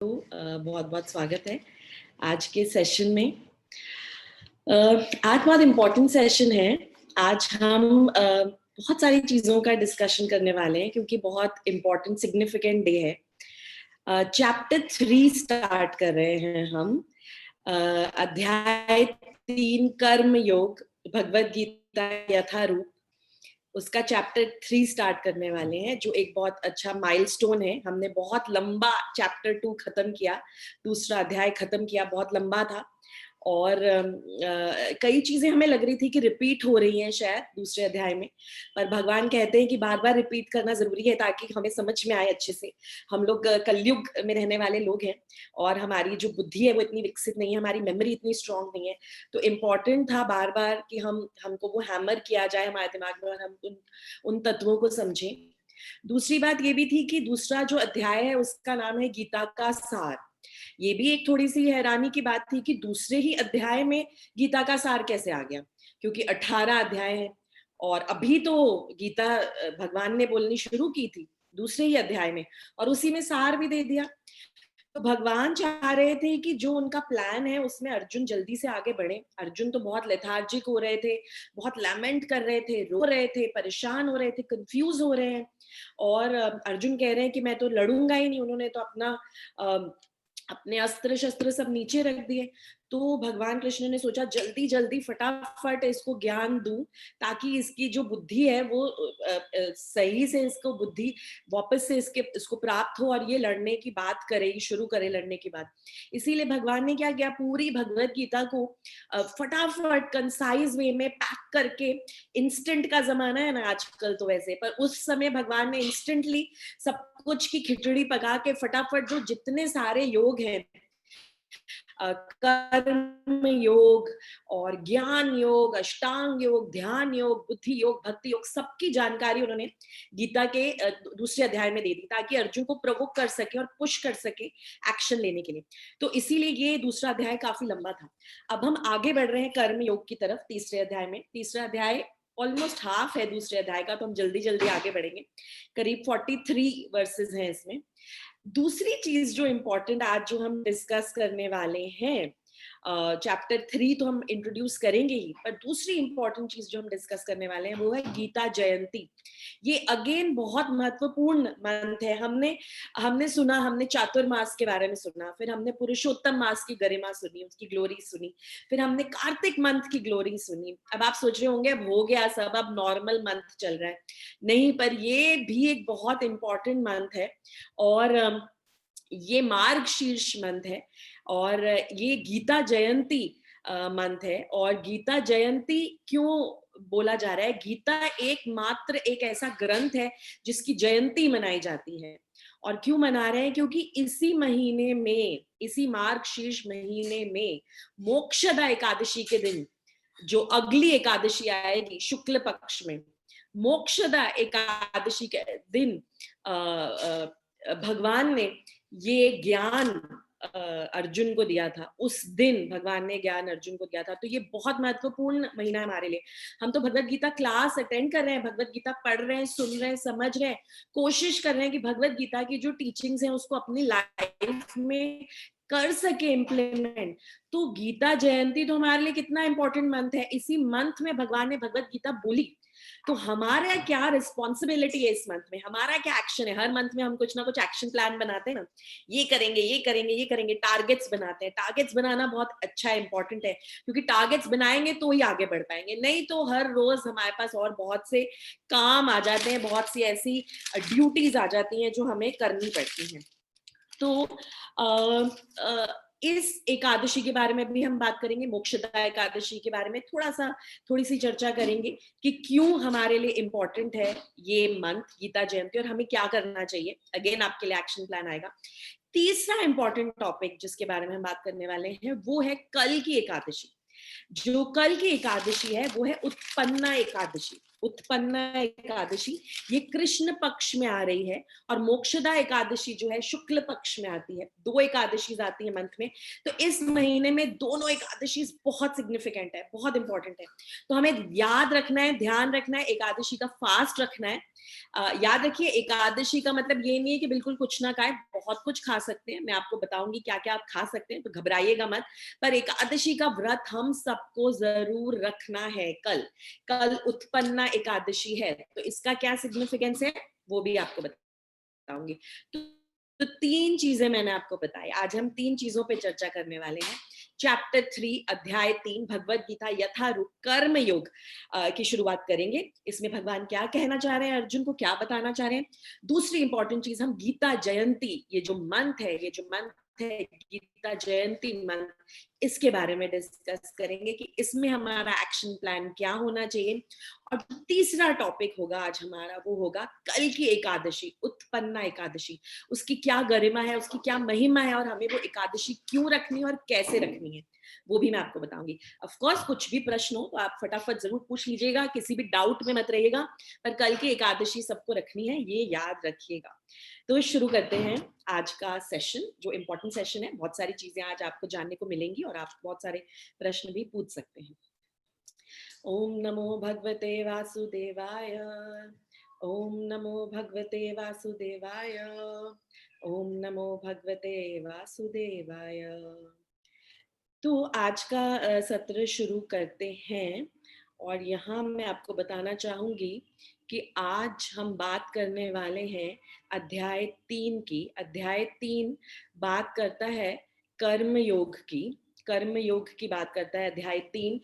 बहुत बहुत स्वागत है आज के सेशन में। आज बहुत इम्पोर्टेंट सेशन है। आज हम बहुत सारी चीज़ों का डिस्कशन करने वाले हैं क्योंकि बहुत इम्पोर्टेंट सिग्निफिकेंट डे है। चैप्टर 3 स्टार्ट कर रहे हैं हम। अध्याय 3 कर्म योग भगवद गीता यथारूप, उसका चैप्टर 3 स्टार्ट करने वाले हैं, जो एक बहुत अच्छा माइलस्टोन है। हमने बहुत लंबा चैप्टर 2 खत्म किया, दूसरा अध्याय खत्म किया, बहुत लंबा था और कई चीजें हमें लग रही थी कि रिपीट हो रही हैं शायद दूसरे अध्याय में, पर भगवान कहते हैं कि बार बार रिपीट करना जरूरी है ताकि हमें समझ में आए अच्छे से। हम लोग कलयुग में रहने वाले लोग हैं और हमारी जो बुद्धि है वो इतनी विकसित नहीं है, हमारी मेमोरी इतनी स्ट्रांग नहीं है, तो इम्पोर्टेंट था बार बार कि हमको वो हैमर किया जाए हमारे दिमाग में और हम उन तत्वों को समझें। दूसरी बात ये भी थी कि दूसरा जो अध्याय है उसका नाम है गीता का सार। ये भी एक थोड़ी सी हैरानी की बात थी कि दूसरे ही अध्याय में गीता का सार कैसे आ गया, क्योंकि 18 अध्याय है और अभी तो गीता भगवान ने बोलनी शुरू की थी दूसरे ही अध्याय में और उसी में सार भी दे दिया। तो भगवान चाह रहे थे कि जो उनका प्लान है उसमें अर्जुन जल्दी से आगे बढ़े। अर्जुन तो बहुत लेथार्जिक हो रहे थे, बहुत लैमेंट कर रहे थे, रो रहे थे, परेशान हो रहे थे, कंफ्यूज हो रहे हैं और अर्जुन कह रहे हैं कि मैं तो लड़ूंगा ही नहीं। उन्होंने तो अपने अस्त्र शस्त्र सब नीचे रख दिए। तो भगवान कृष्ण ने सोचा जल्दी जल्दी फटाफट इसको ज्ञान दूं ताकि इसकी जो बुद्धि है वो सही से इसको बुद्धि वापस से इसको प्राप्त हो और ये लड़ने की बात करे, शुरू करे लड़ने की बात। इसीलिए भगवान ने क्या किया, पूरी भगवत गीता को फटाफट कंसाइज वे में पैक करके, इंस्टेंट का जमाना है ना आजकल तो वैसे, पर उस समय भगवान ने इंस्टेंटली सब कुछ की खिचड़ी पका के फटाफट जो जितने सारे योग हैं, कर्म योग और ज्ञान योग, अष्टांग योग, ध्यान योग, बुद्धि योग, भक्ति योग, सबकी जानकारी उन्होंने गीता के दूसरे अध्याय में दे दी ताकि अर्जुन को प्रोवोक कर सके और पुश कर सके एक्शन लेने के लिए। तो इसीलिए ये दूसरा अध्याय काफी लंबा था। अब हम आगे बढ़ रहे हैं कर्म योग की तरफ तीसरे अध्याय में। तीसरा अध्याय ऑलमोस्ट हाफ है दूसरे अध्याय का, तो हम जल्दी जल्दी आगे बढ़ेंगे। करीब 43 वर्सेस हैं इसमें। दूसरी चीज जो इम्पोर्टेंट आज जो हम डिस्कस करने वाले हैं, चैप्टर 3 तो हम इंट्रोड्यूस करेंगे ही, पर दूसरी इंपॉर्टेंट चीज जो हम डिस्कस करने वाले हैं वो है गीता जयंती। ये अगेन बहुत महत्वपूर्ण मंथ है। हमने सुना, हमने चातुर्मास के बारे में सुना, फिर हमने पुरुषोत्तम मास की गरिमा सुनी, उसकी ग्लोरी सुनी, फिर हमने कार्तिक मंथ की ग्लोरी सुनी। अब आप सोच रहे होंगे अब हो गया सब, अब नॉर्मल मंथ चल रहा है। नहीं, पर ये भी एक बहुत इंपॉर्टेंट मंथ है और ये मार्ग शीर्ष मंथ है और ये गीता जयंती मंथ है। और गीता जयंती क्यों बोला जा रहा है? गीता एकमात्र एक ऐसा ग्रंथ है जिसकी जयंती मनाई जाती है। और क्यों मना रहे हैं? क्योंकि इसी महीने में, इसी मार्ग शीर्ष महीने में मोक्षदा एकादशी के दिन, जो अगली एकादशी आएगी शुक्ल पक्ष में, मोक्षदा एकादशी के दिन भगवान ने ये ज्ञान अर्जुन को दिया था। उस दिन भगवान ने ज्ञान अर्जुन को दिया था। तो ये बहुत महत्वपूर्ण महीना है हमारे लिए। हम तो भगवत गीता क्लास अटेंड कर रहे हैं, भगवत गीता पढ़ रहे हैं, सुन रहे हैं, समझ रहे हैं, कोशिश कर रहे हैं कि भगवत गीता की जो टीचिंग्स हैं उसको अपनी लाइफ में कर सके इम्प्लीमेंट। तो गीता जयंती तो हमारे लिए कितना इंपॉर्टेंट मंथ है। इसी मंथ में भगवान ने भगवत गीता बोली, तो हमारा क्या रिस्पॉन्सिबिलिटी है इस मंथ में, हमारा क्या एक्शन है? हर मंथ में हम कुछ ना कुछ एक्शन प्लान बनाते हैं ना, ये करेंगे, ये करेंगे, ये करेंगे, टारगेट्स बनाते हैं। टारगेट्स बनाना बहुत अच्छा इंपॉर्टेंट है क्योंकि टारगेट्स बनाएंगे तो ही आगे बढ़ पाएंगे, नहीं तो हर रोज हमारे पास और बहुत से काम आ जाते हैं, बहुत सी ऐसी ड्यूटीज आ जाती हैं जो हमें करनी पड़ती हैं। तो इस एकादशी के बारे में भी हम बात करेंगे, मोक्षदा एकादशी के बारे में थोड़ी सी चर्चा करेंगे कि क्यों हमारे लिए इम्पोर्टेंट है ये मंथ गीता जयंती और हमें क्या करना चाहिए। अगेन आपके लिए एक्शन प्लान आएगा। तीसरा इंपॉर्टेंट टॉपिक जिसके बारे में हम बात करने वाले हैं वो है कल की एकादशी। जो कल की एकादशी है वो है उत्पन्ना एकादशी। उत्पन्ना एकादशी ये कृष्ण पक्ष में आ रही है, और मोक्षदा एकादशी जो है शुक्ल पक्ष में आती है। 2 एकादशी आती है मंथ में। तो इस महीने में दोनों एकादशी बहुत सिग्निफिकेंट है, बहुत इंपॉर्टेंट है। तो हमें याद रखना है, ध्यान रखना है, एकादशी का फास्ट रखना है। याद रखिए, एकादशी का मतलब ये नहीं है कि बिल्कुल कुछ ना खाए, बहुत कुछ खा सकते हैं। मैं आपको बताऊंगी क्या क्या आप खा सकते हैं, तो घबराइएगा मत। पर एकादशी का व्रत हम सबको जरूर रखना है। कल उत्पन्ना एकादशी है, तो इसका क्या सिग्निफिकेंस है वो भी आपको बताऊंगी। तो 3 चीजें मैंने आपको बताई। आज हम 3 चीजों पे चर्चा करने वाले हैं। चैप्टर 3 अध्याय 3 भगवत गीता यथारूप कर्म योग की शुरुआत करेंगे। इसमें भगवान क्या कहना चाह रहे हैं, अर्जुन को क्या बताना चाह रहे हैं। दूसरी इंपॉर्टेंट चीज, हम गीता जयंती, ये जो मंथ है, गीता जयंती मंथ, इसके बारे में डिस्कस करेंगे कि इसमें हमारा एक्शन प्लान क्या होना चाहिए। और तीसरा टॉपिक होगा आज हमारा, वो होगा कल की एकादशी, उत्पन्ना एकादशी। उसकी क्या गरिमा है, उसकी क्या महिमा है, और हमें वो एकादशी क्यों रखनी है और कैसे रखनी है, वो भी मैं आपको बताऊंगी। ऑफ कोर्स कुछ भी प्रश्न हो तो आप फटाफट जरूर पूछ लीजिएगा, किसी भी डाउट में मत रहिएगा। पर कल की एकादशी सबको रखनी है, ये याद रखिएगा। तो शुरू करते हैं आज का सेशन, जो इम्पोर्टेंट सेशन है। बहुत सारी चीजें आज आपको जानने को मिलेंगी और आप बहुत सारे प्रश्न भी पूछ सकते हैं। ओम नमो भगवते वासुदेवाय। ओम नमो भगवते वासुदेवाय। ओम नमो भगवते वासुदेवाय। तो आज का सत्र शुरू करते हैं, और यहाँ मैं आपको बताना चाहूंगी कि आज हम बात करने वाले हैं अध्याय 3 की। अध्याय 3 बात करता है कर्म योग की। कर्म योग की बात करता है अध्याय 3।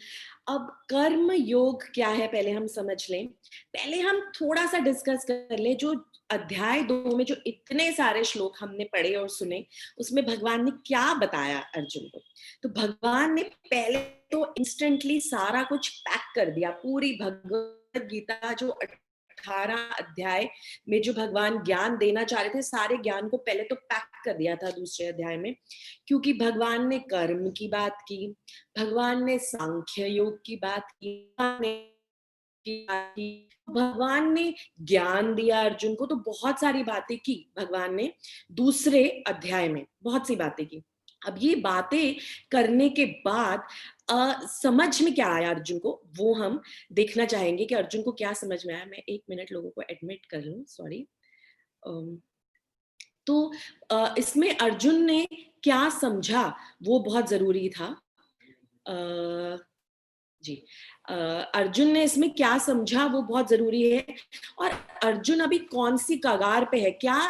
अब कर्म योग क्या है पहले हम समझ लें। पहले हम थोड़ा सा डिस्कस कर ले, जो अध्याय 2 में जो इतने सारे श्लोक हमने पढ़े और सुने, उसमें भगवान ने क्या बताया अर्जुन को। तो भगवान ने पहले तो इंस्टेंटली सारा कुछ पैक कर दिया। पूरी भगवत गीता जो 18 अध्याय में जो भगवान ज्ञान देना चाह रहे थे, सारे ज्ञान को पहले तो पैक कर दिया था दूसरे अध्याय में। क्योंकि भगवान ने कर्म की बात की, भगवान ने सांख्य योग की बात की, भगवान ने ज्ञान दिया अर्जुन को। तो बहुत सारी बातें की भगवान ने दूसरे अध्याय में, बहुत सी बातें की। अब ये बातें करने के बाद समझ में क्या आया अर्जुन को, वो हम देखना चाहेंगे कि अर्जुन को क्या समझ में आया। मैं 1 मिनट लोगों को एडमिट कर लूं, सॉरी। तो इसमें अर्जुन ने क्या समझा वो बहुत जरूरी था। जी, अर्जुन ने इसमें क्या समझा वो बहुत जरूरी है। और अर्जुन अभी कौन सी कगार पे है, क्या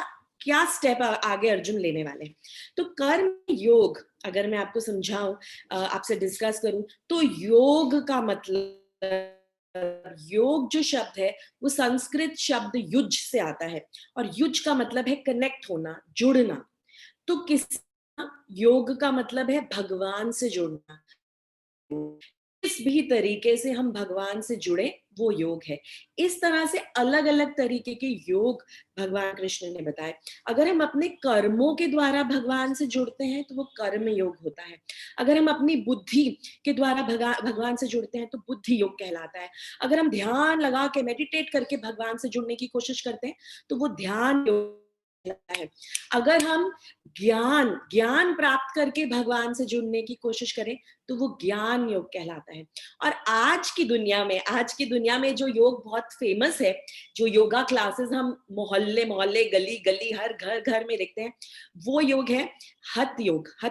क्या स्टेप आगे अर्जुन लेने वाले हैं। तो कर्म योग अगर मैं आपको समझाऊं, आपसे डिस्कस करूं, तो योग का मतलब, योग जो शब्द है वो संस्कृत शब्द युज से आता है, और युज का मतलब है कनेक्ट होना, जुड़ना। तो किस योग का मतलब है भगवान से जुड़ना। किस भी तरीके से हम भगवान से जुड़े वो योग है। इस तरह से अलग अलग तरीके के योग भगवान कृष्ण ने बताए। अगर हम अपने कर्मों के द्वारा भगवान से जुड़ते हैं तो वो कर्म योग होता है। अगर हम अपनी बुद्धि के द्वारा भगवान से जुड़ते हैं तो बुद्धि योग कहलाता है। अगर हम ध्यान लगा के मेडिटेट करके भगवान से जुड़ने की कोशिश करते हैं तो वो ध्यान योग है। अगर हम ज्ञान ज्ञान प्राप्त करके भगवान से जुड़ने की कोशिश करें तो वो ज्ञान योग कहलाता है। और आज की दुनिया में जो योग बहुत फेमस है, जो योगा क्लासेस हम मोहल्ले मोहल्ले गली गली हर घर घर में देखते हैं, वो योग है हठ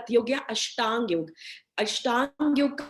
योग या अष्टांग योग। अष्टांग योग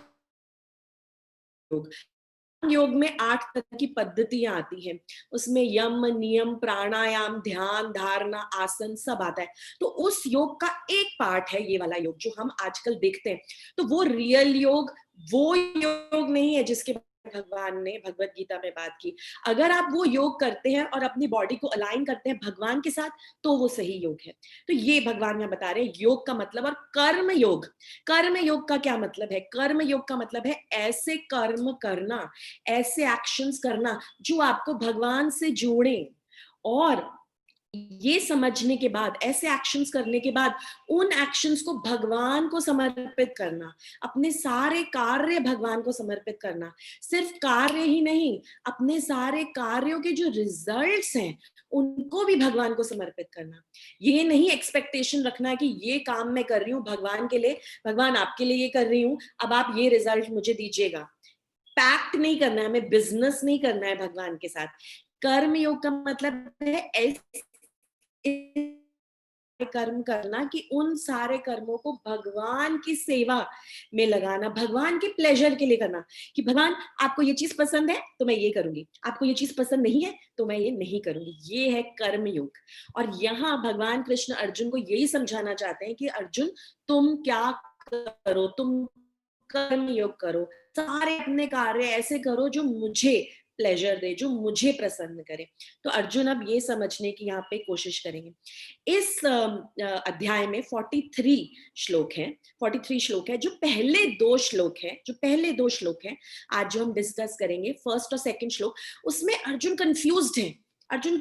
योग में 8 तरह की पद्धतियां आती हैं। उसमें यम नियम प्राणायाम ध्यान धारणा आसन सब आता है। तो उस योग का एक पार्ट है ये वाला योग जो हम आजकल देखते हैं। तो वो रियल योग, वो योग नहीं है जिसके भगवान ने भगवत गीता में बात की। अगर आप वो योग करते हैं और अपनी बॉडी को अलाइन करते हैं भगवान के साथ, तो वो सही योग है। तो ये भगवान यहाँ बता रहे हैं योग का मतलब। और कर्म योग, कर्म योग का क्या मतलब है। कर्म योग का मतलब है ऐसे कर्म करना, ऐसे एक्शंस करना जो आपको भगवान से जोड़े। और ये समझने के बाद, ऐसे एक्शंस करने के बाद, उन एक्शंस को भगवान को समर्पित करना, अपने सारे कार्य भगवान को समर्पित करना, सिर्फ कार्य ही नहीं, अपने सारे कार्यों के जो रिजल्ट्स हैं उनको भी भगवान को समर्पित करना। ये नहीं एक्सपेक्टेशन रखना कि ये काम मैं कर रही हूँ भगवान के लिए, भगवान आपके लिए ये कर रही हूँ, अब आप ये रिजल्ट मुझे दीजिएगा। पैक्ट नहीं करना है, हमें बिजनेस नहीं करना है भगवान के साथ। कर्म योग का मतलब है ऐसे कर्म करना कि उन सारे कर्मों को भगवान की सेवा में लगाना, भगवान के प्लेजर के लिए करना, कि भगवान आपको ये चीज पसंद है तो मैं ये करूंगी, आपको ये चीज पसंद नहीं है तो मैं ये नहीं करूंगी। ये है कर्म योग। और यहाँ भगवान कृष्ण अर्जुन को यही समझाना चाहते हैं कि अर्जुन, तुम क्या करो, तुम कर्म योग करो, सारे अपने कार्य ऐसे करो जो मुझे प्लेजर दे, जो मुझे प्रसन्न करे। तो अर्जुन अब ये समझने की यहाँ पे कोशिश करेंगे। इस अध्याय में 43 श्लोक हैं, 43 श्लोक है। जो पहले दो श्लोक हैं आज जो हम डिस्कस करेंगे, फर्स्ट और सेकंड श्लोक, उसमें अर्जुन कंफ्यूज्ड है। अर्जुन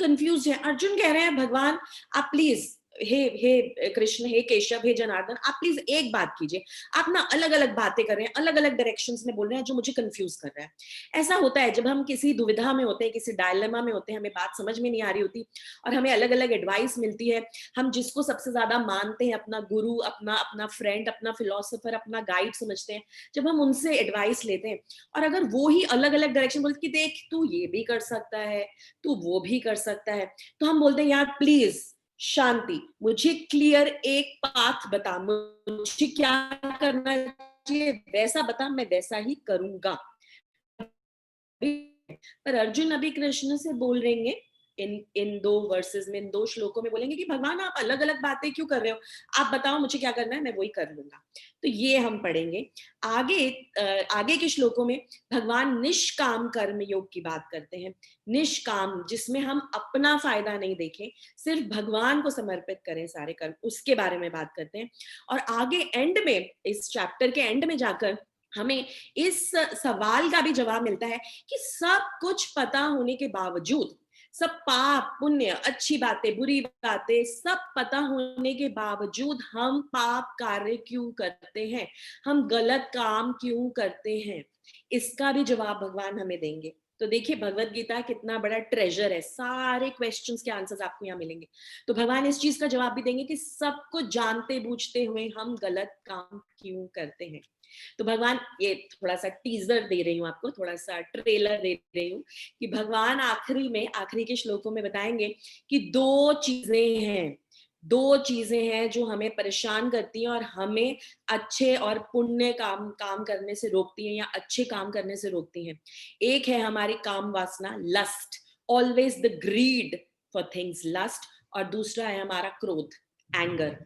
कह रहे हैं भगवान आप प्लीज, हे कृष्ण, हे केशव, हे जनार्दन, आप प्लीज एक बात कीजिए। आप ना अलग अलग बातें कर रहे हैं, अलग अलग डायरेक्शंस में बोल रहे हैं जो मुझे कंफ्यूज कर रहा है। ऐसा होता है जब हम किसी दुविधा में होते हैं, किसी डायलेमा में होते हैं, हमें बात समझ में नहीं आ रही होती और हमें अलग अलग एडवाइस मिलती है। हम जिसको सबसे ज्यादा मानते हैं, अपना गुरु, अपना अपना फ्रेंड, अपना फिलोसोफर, अपना गाइड समझते हैं, जब हम उनसे एडवाइस लेते हैं और अगर वो ही अलग अलग डायरेक्शन बोलते कि देख तू ये भी कर सकता है, तू वो भी कर सकता है, तो हम बोलते हैं यार प्लीज शांति, मुझे क्लियर एक पाथ बता, मुझे क्या करना चाहिए वैसा बता, मैं वैसा ही करूंगा। पर अर्जुन अभी कृष्ण से बोल रहेंगे इन दो वर्सेस में, इन दो श्लोकों में बोलेंगे कि भगवान आप अलग अलग बातें क्यों कर रहे हो, आप बताओ मुझे क्या करना है, मैं वही कर लूंगा। तो ये हम पढ़ेंगे आगे। आगे के श्लोकों में भगवान निष्काम कर्म योग की बात करते हैं। निष्काम, जिसमें हम अपना फायदा नहीं देखें, सिर्फ भगवान को समर्पित करें सारे कर्म, उसके बारे में बात करते हैं। और आगे एंड में, इस चैप्टर के एंड में जाकर हमें इस सवाल का भी जवाब मिलता है कि सब कुछ पता होने के बावजूद, सब पाप पुण्य, अच्छी बातें बुरी बातें सब पता होने के बावजूद हम पाप कार्य क्यों करते हैं, हम गलत काम क्यों करते हैं, इसका भी जवाब भगवान हमें देंगे। तो देखिए भगवत गीता कितना बड़ा ट्रेजर है, सारे क्वेश्चंस के आंसर्स आपको यहाँ मिलेंगे। तो भगवान इस चीज का जवाब भी देंगे कि सब कुछ जानते बूझते हुए हम गलत काम क्यों करते हैं। तो भगवान, ये थोड़ा सा टीजर दे रही हूँ आपको, थोड़ा सा ट्रेलर दे रही हूँ कि भगवान आखिरी में, आखिरी के श्लोकों में बताएंगे कि दो चीजें हैं जो हमें परेशान करती हैं और हमें अच्छे और पुण्य काम करने से रोकती हैं या अच्छे काम करने से रोकती हैं। एक है हमारी काम वासना, lust, always the greed for things, lust, और दूसरा है हमारा क्रोध, एंगर।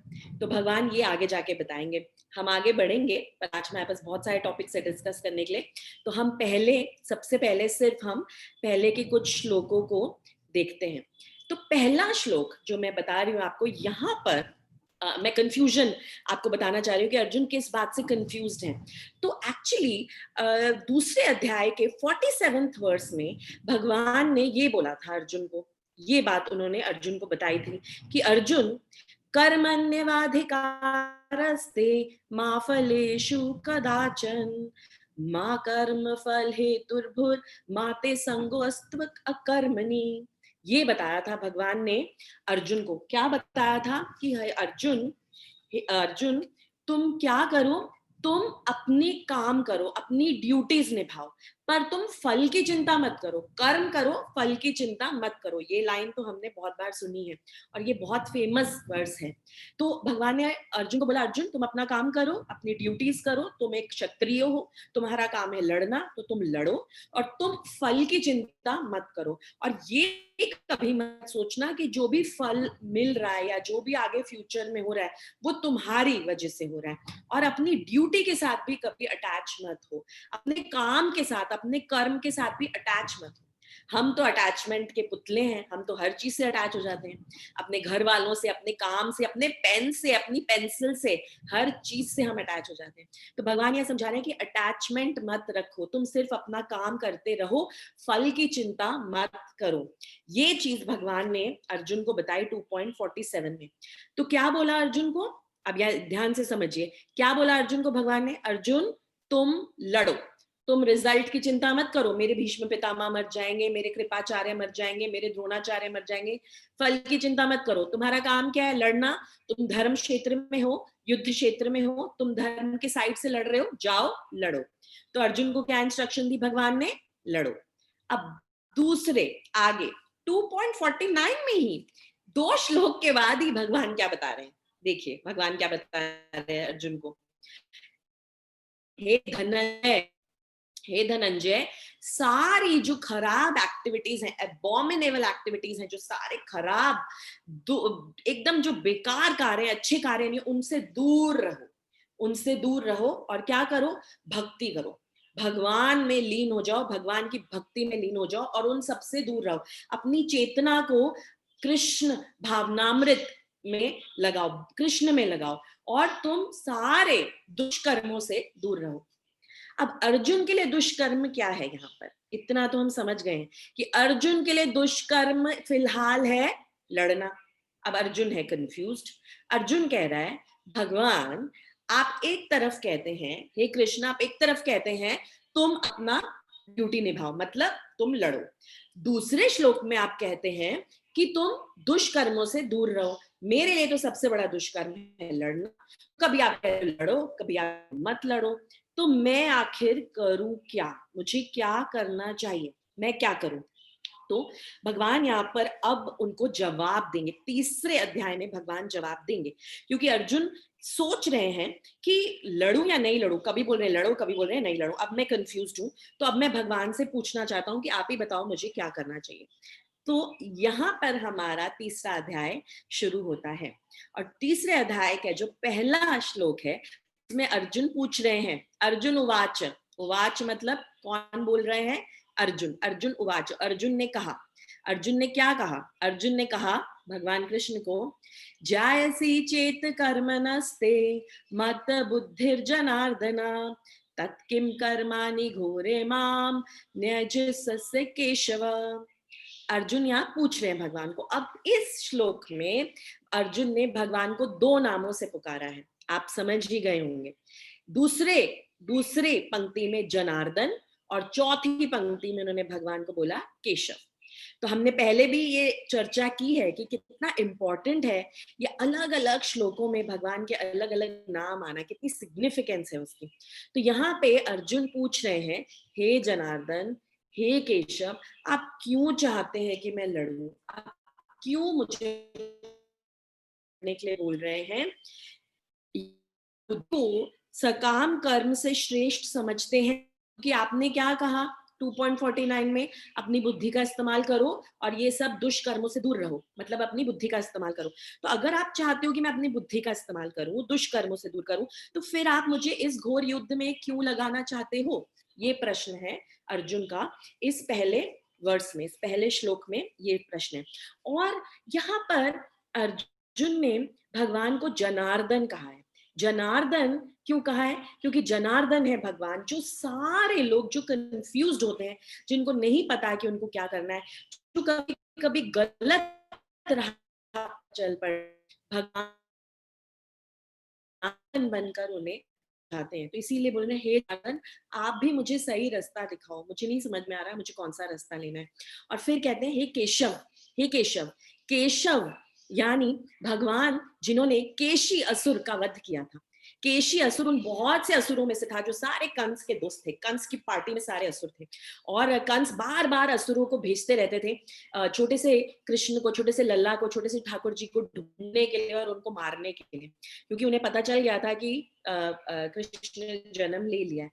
तो भगवान ये आगे जाके बताएंगे। हम आगे बढ़ेंगे पर आज हमारे पास बहुत सारे टॉपिक्स है डिस्कस करने के लिए। तो हम सबसे पहले सिर्फ हम पहले के कुछ श्लोकों को देखते हैं। तो पहला श्लोक जो मैं बता रही हूँ आपको यहाँ पर, मैं कंफ्यूजन आपको बताना चाह रही हूँ कि अर्जुन किस बात से कंफ्यूज्ड हैं। तो एक्चुअली दूसरे अध्याय के 47वें वर्स में भगवान ने ये बोला था अर्जुन को, ये बात उन्होंने अर्जुन को बताई थी कि अर्जुन, कर्मण्यवाधिकारस्ते मा फलेषु कदाचन, मा कर्म फल हेतुर्भुर्मा ते संगोऽस्त्व अकर्मणि। ये बताया था भगवान ने अर्जुन को। क्या बताया था कि अर्जुन तुम क्या करो, तुम अपने काम करो, अपनी ड्यूटीज निभाओ, पर तुम फल की चिंता मत करो, कर्म करो, फल की चिंता मत करो। ये लाइन तो हमने बहुत बार सुनी है और ये बहुत फेमस वर्स है। तो भगवान ने अर्जुन को बोला, अर्जुन तुम अपना काम करो, अपनी ड्यूटीज करो, तुम एक क्षत्रिय हो, तुम्हारा काम है लड़ना, तो तुम लड़ो, और तुम फल की चिंता मत करो। और ये कभी मत सोचना कि जो भी फल मिल रहा है या जो भी आगे फ्यूचर में हो रहा है वो तुम्हारी वजह से हो रहा है। और अपनी ड्यूटी के साथ भी कभी अटैच मत हो, अपने काम के साथ, अपने कर्म के साथ भी अटैच मत हो। हम तो अटैचमेंट के पुतले हैं, हम तो हर चीज से अटैच हो जाते हैं, अपने घर वालों से, अपने काम से, अपने पेन से, अपनी पेंसिल से, हर चीज से हम अटैच हो जाते हैं। तो भगवान ये समझा रहे हैं कि अटैचमेंट मत रखो, तुम सिर्फ अपना काम करते रहो, फल की चिंता मत करो। ये चीज भगवान ने अर्जुन को बताई 2.47 में। तो क्या बोला अर्जुन को, अब यार ध्यान से समझिए, क्या बोला अर्जुन को भगवान ने, अर्जुन तुम लड़ो, तुम रिजल्ट की चिंता मत करो, मेरे भीष्म पितामह मर जाएंगे, मेरे कृपाचार्य मर जाएंगे, मेरे द्रोणाचार्य मर जाएंगे, फल की चिंता मत करो, तुम्हारा काम क्या है, लड़ना। तुम धर्म क्षेत्र में हो, युद्ध क्षेत्र में हो, तुम धर्म के साइड से लड़ रहे हो, जाओ लड़ो। तो अर्जुन को क्या इंस्ट्रक्शन दी भगवान ने, लड़ो। अब दूसरे आगे 2.49 में ही 2 श्लोक के बाद ही भगवान क्या बता रहे हैं, देखिए भगवान क्या बता रहे हैं अर्जुन को। हे धनंजय, हे धनंजय, सारी जो खराब एक्टिविटीज हैं, एबॉमिनेबल एक्टिविटीज हैं, जो सारे खराब एकदम जो बेकार कार्य, अच्छे कार्य नहीं, उनसे दूर रहो, उनसे दूर रहो। और क्या करो, भक्ति करो, भगवान में लीन हो जाओ, भगवान की भक्ति में लीन हो जाओ और उन सबसे दूर रहो। अपनी चेतना को कृष्ण भावनामृत में लगाओ, कृष्ण में लगाओ, और तुम सारे दुष्कर्मों से दूर रहो। अब अर्जुन के लिए दुष्कर्म क्या है, यहाँ पर इतना तो हम समझ गए हैं कि अर्जुन के लिए दुष्कर्म फिलहाल है लड़ना। अब अर्जुन है कंफ्यूज्ड, अर्जुन कह रहा है भगवान आप एक तरफ कहते हैं, हे कृष्ण आप एक तरफ कहते हैं तुम अपना ड्यूटी निभाओ, मतलब तुम लड़ो, दूसरे श्लोक में आप कहते हैं कि तुम दुष्कर्मों से दूर रहो। मेरे लिए तो सबसे बड़ा दुष्कर्म है लड़ना, कभी आप लड़ो कभी आप मत लड़ो, तो मैं आखिर करूं क्या, मुझे क्या करना चाहिए, मैं क्या करूं। तो भगवान यहाँ पर अब उनको जवाब देंगे, तीसरे अध्याय में भगवान जवाब देंगे, क्योंकि अर्जुन सोच रहे हैं कि लड़ूं या नहीं लड़ूं, कभी बोल रहे हैं लड़ो, कभी बोल रहे हैं नहीं लड़ो। अब मैं कंफ्यूज्ड हूं, तो अब मैं भगवान से पूछना चाहता हूं कि आप ही बताओ मुझे क्या करना चाहिए। तो यहाँ पर हमारा तीसरा अध्याय शुरू होता है, और तीसरे अध्याय का जो पहला श्लोक है इसमें अर्जुन पूछ रहे हैं, अर्जुन उवाच, उवाच मतलब कौन बोल रहे हैं, अर्जुन, अर्जुन उवाच, अर्जुन ने कहा, अर्जुन ने क्या कहा, अर्जुन ने कहा भगवान कृष्ण को, जायसी चेत कर्मणस्ते मत बुद्धिर्जनार्दन तत्किम कर्माणि घोरे माम न्यजस्य केशव। अर्जुन यहाँ पूछ रहे हैं भगवान को। अब इस श्लोक में अर्जुन ने भगवान को 2 नामों से पुकारा है, आप समझ ही गए होंगे। दूसरे पंक्ति में जनार्दन और चौथी पंक्ति में उन्होंने भगवान को बोला केशव। तो हमने पहले भी ये चर्चा की है कि कितना इंपॉर्टेंट है ये अलग अलग श्लोकों में भगवान के अलग अलग नाम आना, कितनी सिग्निफिकेंस है उसकी। तो यहाँ पे अर्जुन पूछ रहे हैं, हे जनार्दन, हे केशव, आप क्यों चाहते हैं कि मैं लड़ूं, आप क्यों मुझे लड़ने के लिए बोल रहे हैं, तो सकाम कर्म से श्रेष्ठ समझते हैं कि आपने क्या कहा 2.49 में, अपनी बुद्धि का इस्तेमाल करो और ये सब दुष्कर्मों से दूर रहो, मतलब अपनी बुद्धि का इस्तेमाल करो। तो अगर आप चाहते हो कि मैं अपनी बुद्धि का इस्तेमाल करूं, दुष्कर्मों से दूर करूं, तो फिर आप मुझे इस घोर युद्ध में क्यों लगाना चाहते हो, ये प्रश्न है अर्जुन का इस पहले वर्ष में, इस पहले श्लोक में ये प्रश्न है। और यहाँ पर अर्जुन ने भगवान को जनार्दन कहा है। जनार्दन क्यों कहा है, क्योंकि जनार्दन है भगवान, जो सारे लोग जो कंफ्यूज्ड होते हैं, जिनको नहीं पता कि उनको क्या करना है, जो कभी कभी गलत राह चल पड़े, भगवान बनकर उन्हें चाहते हैं। तो इसीलिए बोल रहे हैं, हे जनार्दन आप भी मुझे सही रास्ता दिखाओ, मुझे नहीं समझ में आ रहा मुझे कौन सा रास्ता लेना है। और फिर कहते हैं, हे केशव, हे केशव, केशव यानी भगवान जिन्होंने केशी असुर का वध किया था। केशी असुर उन बहुत से असुरों में से था जो सारे कंस के दोस्त थे, कंस की पार्टी में सारे असुर थे, और कंस बार बार असुरों को भेजते रहते थे, छोटे से कृष्ण को, छोटे से लल्ला को, छोटे से ठाकुर जी को ढूंढने के लिए और उनको मारने के लिए, क्योंकि उन्हें पता चल गया था कि कृष्ण ने जन्म ले लिया है।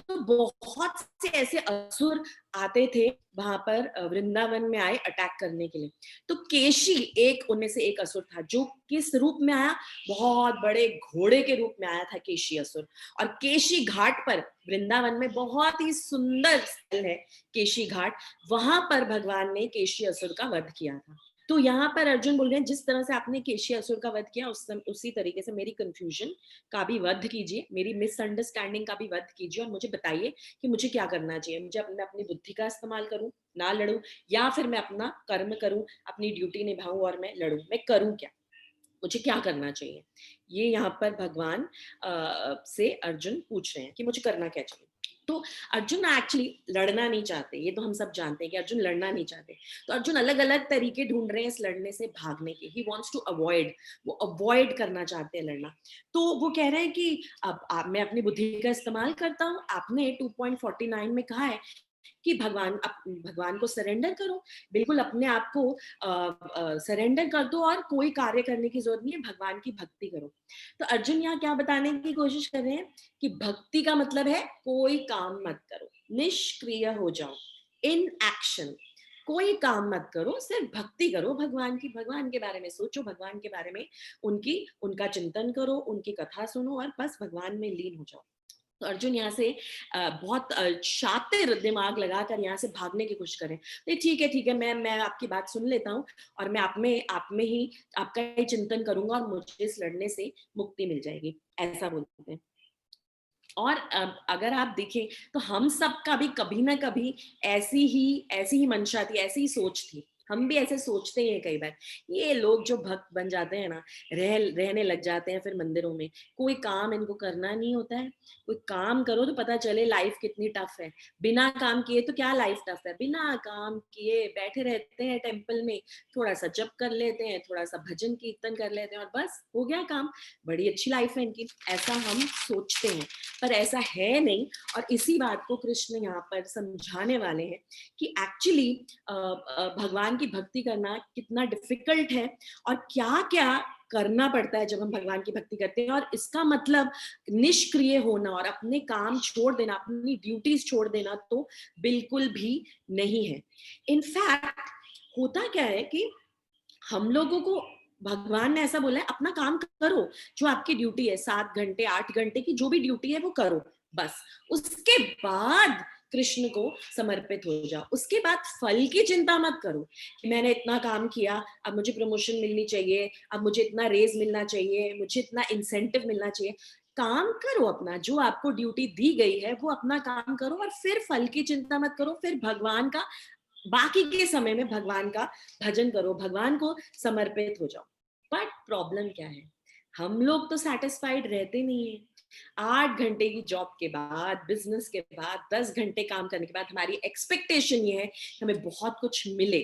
तो बहुत से ऐसे असुर आते थे वहां पर, वृंदावन में आए अटैक करने के लिए। तो केशी एक उनमें से एक असुर था, जो किस रूप में आया, बहुत बड़े घोड़े के रूप में आया था केशी असुर। और केशी घाट पर, वृंदावन में बहुत ही सुंदर स्थल है केशी घाट, वहां पर भगवान ने केशी असुर का वध किया था। तो यहाँ पर अर्जुन बोल रहे हैं, जिस तरह से आपने केशी असुर का वध किया, उसी तरीके से मेरी कंफ्यूजन का भी वध कीजिए, मेरी मिसअंडरस्टैंडिंग का भी वध कीजिए, और मुझे बताइए कि मुझे क्या करना चाहिए। मुझे अपनी बुद्धि का इस्तेमाल करूं, ना लड़ूं, या फिर मैं अपना कर्म करूं, अपनी ड्यूटी निभाऊं और मैं लड़ूं, मैं करूं क्या, मुझे क्या करना चाहिए। ये यहाँ पर भगवान से अर्जुन पूछ रहे हैं कि मुझे करना क्या चाहिए। तो अर्जुन एक्चुअली लड़ना नहीं चाहते, ये तो हम सब जानते हैं कि अर्जुन लड़ना नहीं चाहते। तो अर्जुन अलग अलग तरीके ढूंढ रहे हैं इस लड़ने से भागने के। ही वॉन्ट्स टू अवॉइड, वो अवॉइड करना चाहते हैं लड़ना। तो वो कह रहे हैं कि अब मैं अपनी बुद्धि का इस्तेमाल करता हूँ। आपने 2.49 में कहा है कि भगवान को सरेंडर करो, बिल्कुल अपने आप को सरेंडर कर दो और कोई कार्य करने की जरूरत नहीं है, भगवान की भक्ति करो। तो अर्जुन यहाँ क्या बताने की कोशिश कर रहे हैं कि भक्ति का मतलब है कोई काम मत करो, निष्क्रिय हो जाओ, इन एक्शन, कोई काम मत करो, सिर्फ भक्ति करो भगवान की, भगवान के बारे में सोचो, भगवान के बारे में उनका चिंतन करो, उनकी कथा सुनो और बस भगवान में लीन हो जाओ। तो अर्जुन यहाँ से बहुत शातिर दिमाग लगाकर यहाँ से भागने की कोशिश करें। तो ठीक है, मैं आपकी बात सुन लेता हूँ, और मैं आप में ही आपका ही चिंतन करूंगा, और मुझे इस लड़ने से मुक्ति मिल जाएगी, ऐसा बोलते हैं। और अगर आप देखें तो हम सब का भी कभी ना कभी ऐसी ही मंशा थी, ऐसी ही सोच थी। हम भी ऐसे सोचते हैं कई बार। ये लोग जो भक्त बन जाते हैं ना, रहने लग जाते हैं फिर मंदिरों में, कोई काम इनको करना नहीं होता है। कोई काम करो तो पता चले लाइफ कितनी टफ है। बिना काम किए तो क्या लाइफ टफ है, बिना काम किए बैठे रहते हैं टेम्पल में, थोड़ा सा जप कर लेते हैं, थोड़ा सा भजन कीर्तन कर लेते हैं, और बस हो गया काम, बड़ी अच्छी लाइफ है इनकी, ऐसा हम सोचते हैं। पर ऐसा है नहीं। और इसी बात को कृष्ण यहाँ पर समझाने वाले हैं कि एक्चुअली भगवान की भक्ति करना कितना डिफिकल्ट है, और क्या क्या करना पड़ता है जब हम भगवान की भक्ति करते हैं। और इसका मतलब निष्क्रिय होना और अपने काम छोड़ देना, अपनी ड्यूटीज छोड़ देना तो बिल्कुल भी नहीं है। इनफैक्ट होता क्या है कि हम लोगों को भगवान ने ऐसा बोला है, अपना काम करो, जो आपकी ड्यूटी है, 7 घंटे 8 घंटे की जो भी ड्यूटी है वो करो, बस उसके बाद कृष्ण को समर्पित हो जाओ। उसके बाद फल की चिंता मत करो कि मैंने इतना काम किया, अब मुझे प्रमोशन मिलनी चाहिए, अब मुझे इतना रेज मिलना चाहिए, मुझे इतना इंसेंटिव मिलना चाहिए। काम करो अपना, जो आपको ड्यूटी दी गई है वो अपना काम करो, और फिर फल की चिंता मत करो, फिर भगवान का बाकी के समय में भगवान का भजन करो, भगवान को समर्पित हो जाओ। बट प्रॉब्लम क्या है, हम लोग तो सेटिस्फाइड रहते नहीं है। 8 घंटे की जॉब के बाद, बिजनेस के बाद, 10 घंटे काम करने के बाद हमारी एक्सपेक्टेशन ये है कि हमें बहुत कुछ मिले।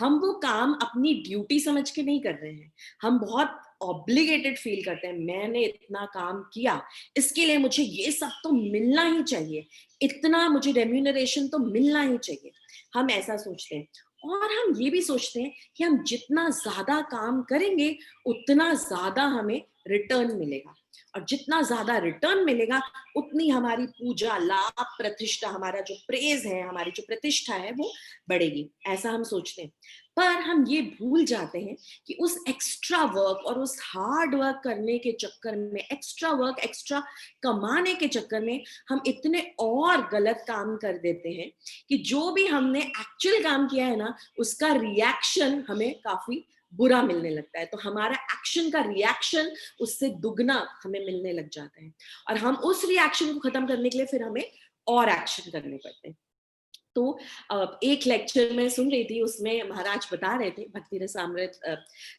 हम वो काम अपनी ड्यूटी समझ के नहीं कर रहे हैं, हम बहुत ऑब्लिगेटेड फील करते हैं, मैंने इतना काम किया, इसके लिए मुझे ये सब तो मिलना ही चाहिए, इतना मुझे रेम्यूनरेशन तो मिलना ही चाहिए। हम ऐसा सोचते हैं। और हम ये भी सोचते हैं कि हम जितना ज्यादा काम करेंगे उतना ज्यादा हमें रिटर्न मिलेगा, और जितना ज्यादा रिटर्न मिलेगा उतनी हमारी पूजा, लाभ, प्रतिष्ठा, हमारा जो प्रेज है, हमारी जो प्रतिष्ठा है वो बढ़ेगी, ऐसा हम सोचते हैं। पर हम ये भूल जाते हैं कि उस एक्स्ट्रा वर्क और उस हार्ड वर्क करने के चक्कर में, एक्स्ट्रा वर्क, एक्स्ट्रा कमाने के चक्कर में हम इतने और गलत काम कर देते हैं कि जो भी हमने एक्चुअल काम किया है ना, उसका रिएक्शन हमें काफी बुरा मिलने लगता है। तो हमारा एक्शन का रिएक्शन उससे दुगना हमें मिलने लग जाता है, और हम उस रिएक्शन को खत्म करने के लिए फिर हमें और एक्शन करने पड़ते हैं। तो एक लेक्चर में सुन रही थी, उसमें महाराज बता रहे थे, भक्ति रसामृत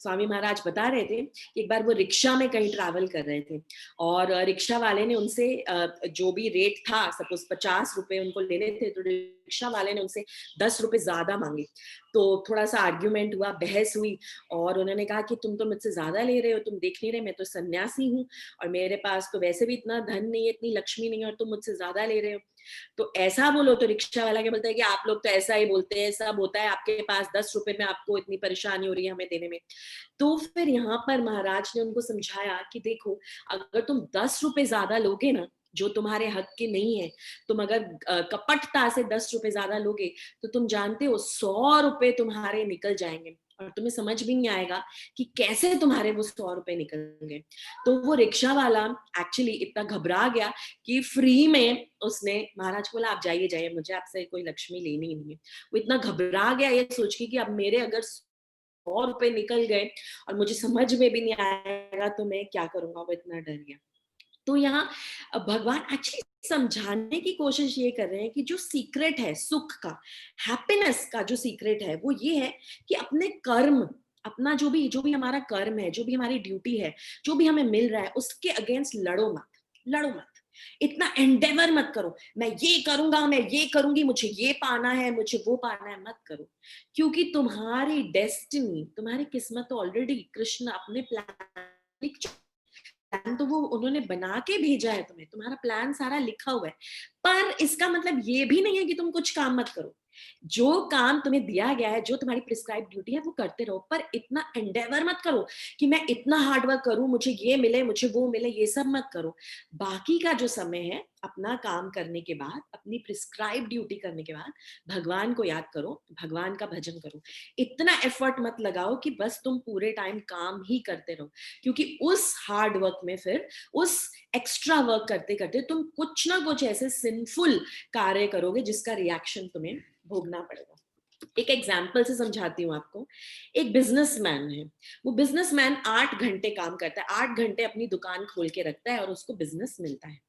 स्वामी महाराज बता रहे थे कि एक बार वो रिक्शा में कहीं ट्रैवल कर रहे थे, और रिक्शा वाले ने उनसे जो भी रेट था, सपोज 50 रुपए उनको लेने थे, तो रिक्शा वाले ने उनसे 10 रुपए ज्यादा मांगे। तो थोड़ा सा आर्ग्यूमेंट हुआ, बहस हुई, और उन्होंने कहा कि तुम तो मुझसे ज्यादा ले रहे हो, तुम देख नहीं रहे, मैं तो सन्यासी हूँ, और मेरे पास तो वैसे भी इतना धन नहीं है, इतनी लक्ष्मी नहीं है, और तुम मुझसे ज्यादा ले रहे हो। तो ऐसा बोलो, तो रिक्शा वाला क्या बोलता है कि आप लोग तो ऐसा ही बोलते हैं, सब होता है, आपके पास 10 रुपए में आपको इतनी परेशानी हो रही है हमें देने में। तो फिर यहाँ पर महाराज ने उनको समझाया कि देखो, अगर तुम 10 रुपए ज्यादा लोगे ना, जो तुम्हारे हक के नहीं है। तुम अगर कपटता से 10 रुपए ज्यादा लोगे तो तुम जानते हो 100 रुपए तुम्हारे निकल जाएंगे और तुम्हें समझ भी नहीं आएगा कि कैसे तुम्हारे वो 100 रुपए निकल गए। तो वो रिक्शा वाला एक्चुअली इतना घबरा गया कि फ्री में उसने महाराज को बोला आप जाइए जाइए, मुझे आपसे कोई लक्ष्मी लेनी ही नहीं है। वो इतना घबरा गया ये सोच के कि अब मेरे अगर 100 रुपए निकल गए और मुझे समझ में भी नहीं आएगा तो मैं क्या करूंगा, वो इतना डर गया। तो यहाँ भगवान एक्चुअली समझाने की कोशिश ये कर रहे हैं कि जो सीक्रेट है सुख का, हैप्पीनेस का जो सीक्रेट है वो ये है कि अपने कर्म, अपना जो भी हमारा कर्म है, जो भी हमारी ड्यूटी है, जो भी हमें मिल रहा है उसके अगेंस्ट लड़ो मत, लड़ो मत। इतना एंडेवर मत करो, मैं ये करूंगा, मैं ये करूंगी, मुझे ये पाना है, मुझे वो पाना है, मत करो। क्योंकि तुम्हारी डेस्टिनी, तुम्हारी किस्मत तो ऑलरेडी कृष्ण अपने प्लान, प्लान तो वो उन्होंने बना के भेजा है तुम्हें, तुम्हारा प्लान सारा लिखा हुआ है। पर इसका मतलब ये भी नहीं है कि तुम कुछ काम मत करो। जो काम तुम्हें दिया गया है, जो तुम्हारी प्रिस्क्राइब ड्यूटी है वो करते रहो, पर इतना एंडेवर मत करो कि मैं इतना हार्ड वर्क करूं, मुझे ये मिले, मुझे वो मिले, ये सब मत करो। बाकी का जो समय है अपना काम करने के बाद, अपनी प्रिस्क्राइब ड्यूटी करने के बाद भगवान को याद करो, भगवान का भजन करो। इतना एफर्ट मत लगाओ कि बस तुम पूरे टाइम काम ही करते रहो, क्योंकि उस हार्ड वर्क में फिर उस एक्स्ट्रा वर्क करते करते तुम कुछ ना कुछ ऐसे सिंफुल कार्य करोगे जिसका रिएक्शन तुम्हें भोगना पड़ेगा। एक एग्जाम्पल से समझाती हूँ आपको। एक बिजनेसमैन है, वो बिजनेसमैन 8 घंटे काम करता है, 8 घंटे अपनी दुकान खोल के रखता है और उसको बिजनेस मिलता है।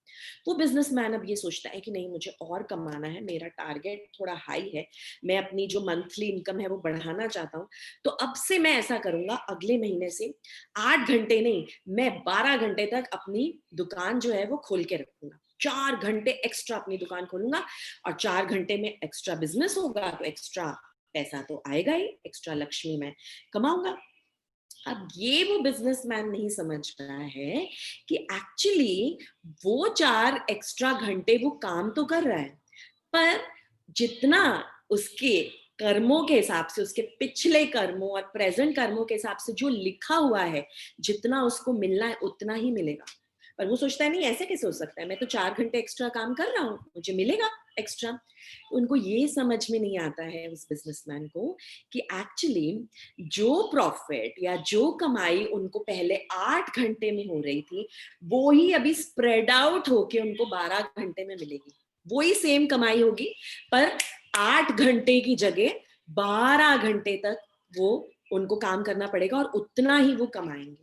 वो बिजनेसमैन अब ये सोचता है कि नहीं मुझे और कमाना है, मेरा टारगेट थोड़ा हाई है, मैं अपनी जो मंथली इनकम है वो बढ़ाना चाहता हूँ। तो अब से मैं ऐसा करूंगा, अगले महीने से 8 घंटे नहीं, मैं 12 घंटे तक अपनी दुकान जो है वो खोल के रखूंगा, 4 घंटे एक्स्ट्रा अपनी दुकान खोलूंगा और 4 घंटे में एक्स्ट्रा बिजनेस होगा तो एक्स्ट्रा पैसा तो आएगा ही, एक्स्ट्रा लक्ष्मी मैं कमाऊंगा। अब ये वो बिजनेसमैन नहीं समझ रहा है कि एक्चुअली वो 4 एक्स्ट्रा घंटे वो काम तो कर रहा है, पर जितना उसके कर्मों के हिसाब से, उसके पिछले कर्मों और प्रेजेंट कर्मों के हिसाब से जो लिखा हुआ है, जितना उसको मिलना है उतना ही मिलेगा। पर वो सोचता है नहीं ऐसे कैसे हो सकता है, मैं तो 4 घंटे एक्स्ट्रा काम कर रहा हूँ, मुझे मिलेगा एक्स्ट्रा। उनको ये समझ में नहीं आता है उस बिजनेसमैन को कि एक्चुअली जो प्रॉफिट या जो कमाई उनको पहले 8 घंटे में हो रही थी वो ही अभी स्प्रेड आउट होके उनको 12 घंटे में मिलेगी। वही सेम कमाई होगी, पर 8 घंटे की जगह 12 घंटे तक वो उनको काम करना पड़ेगा और उतना ही वो कमाएंगे।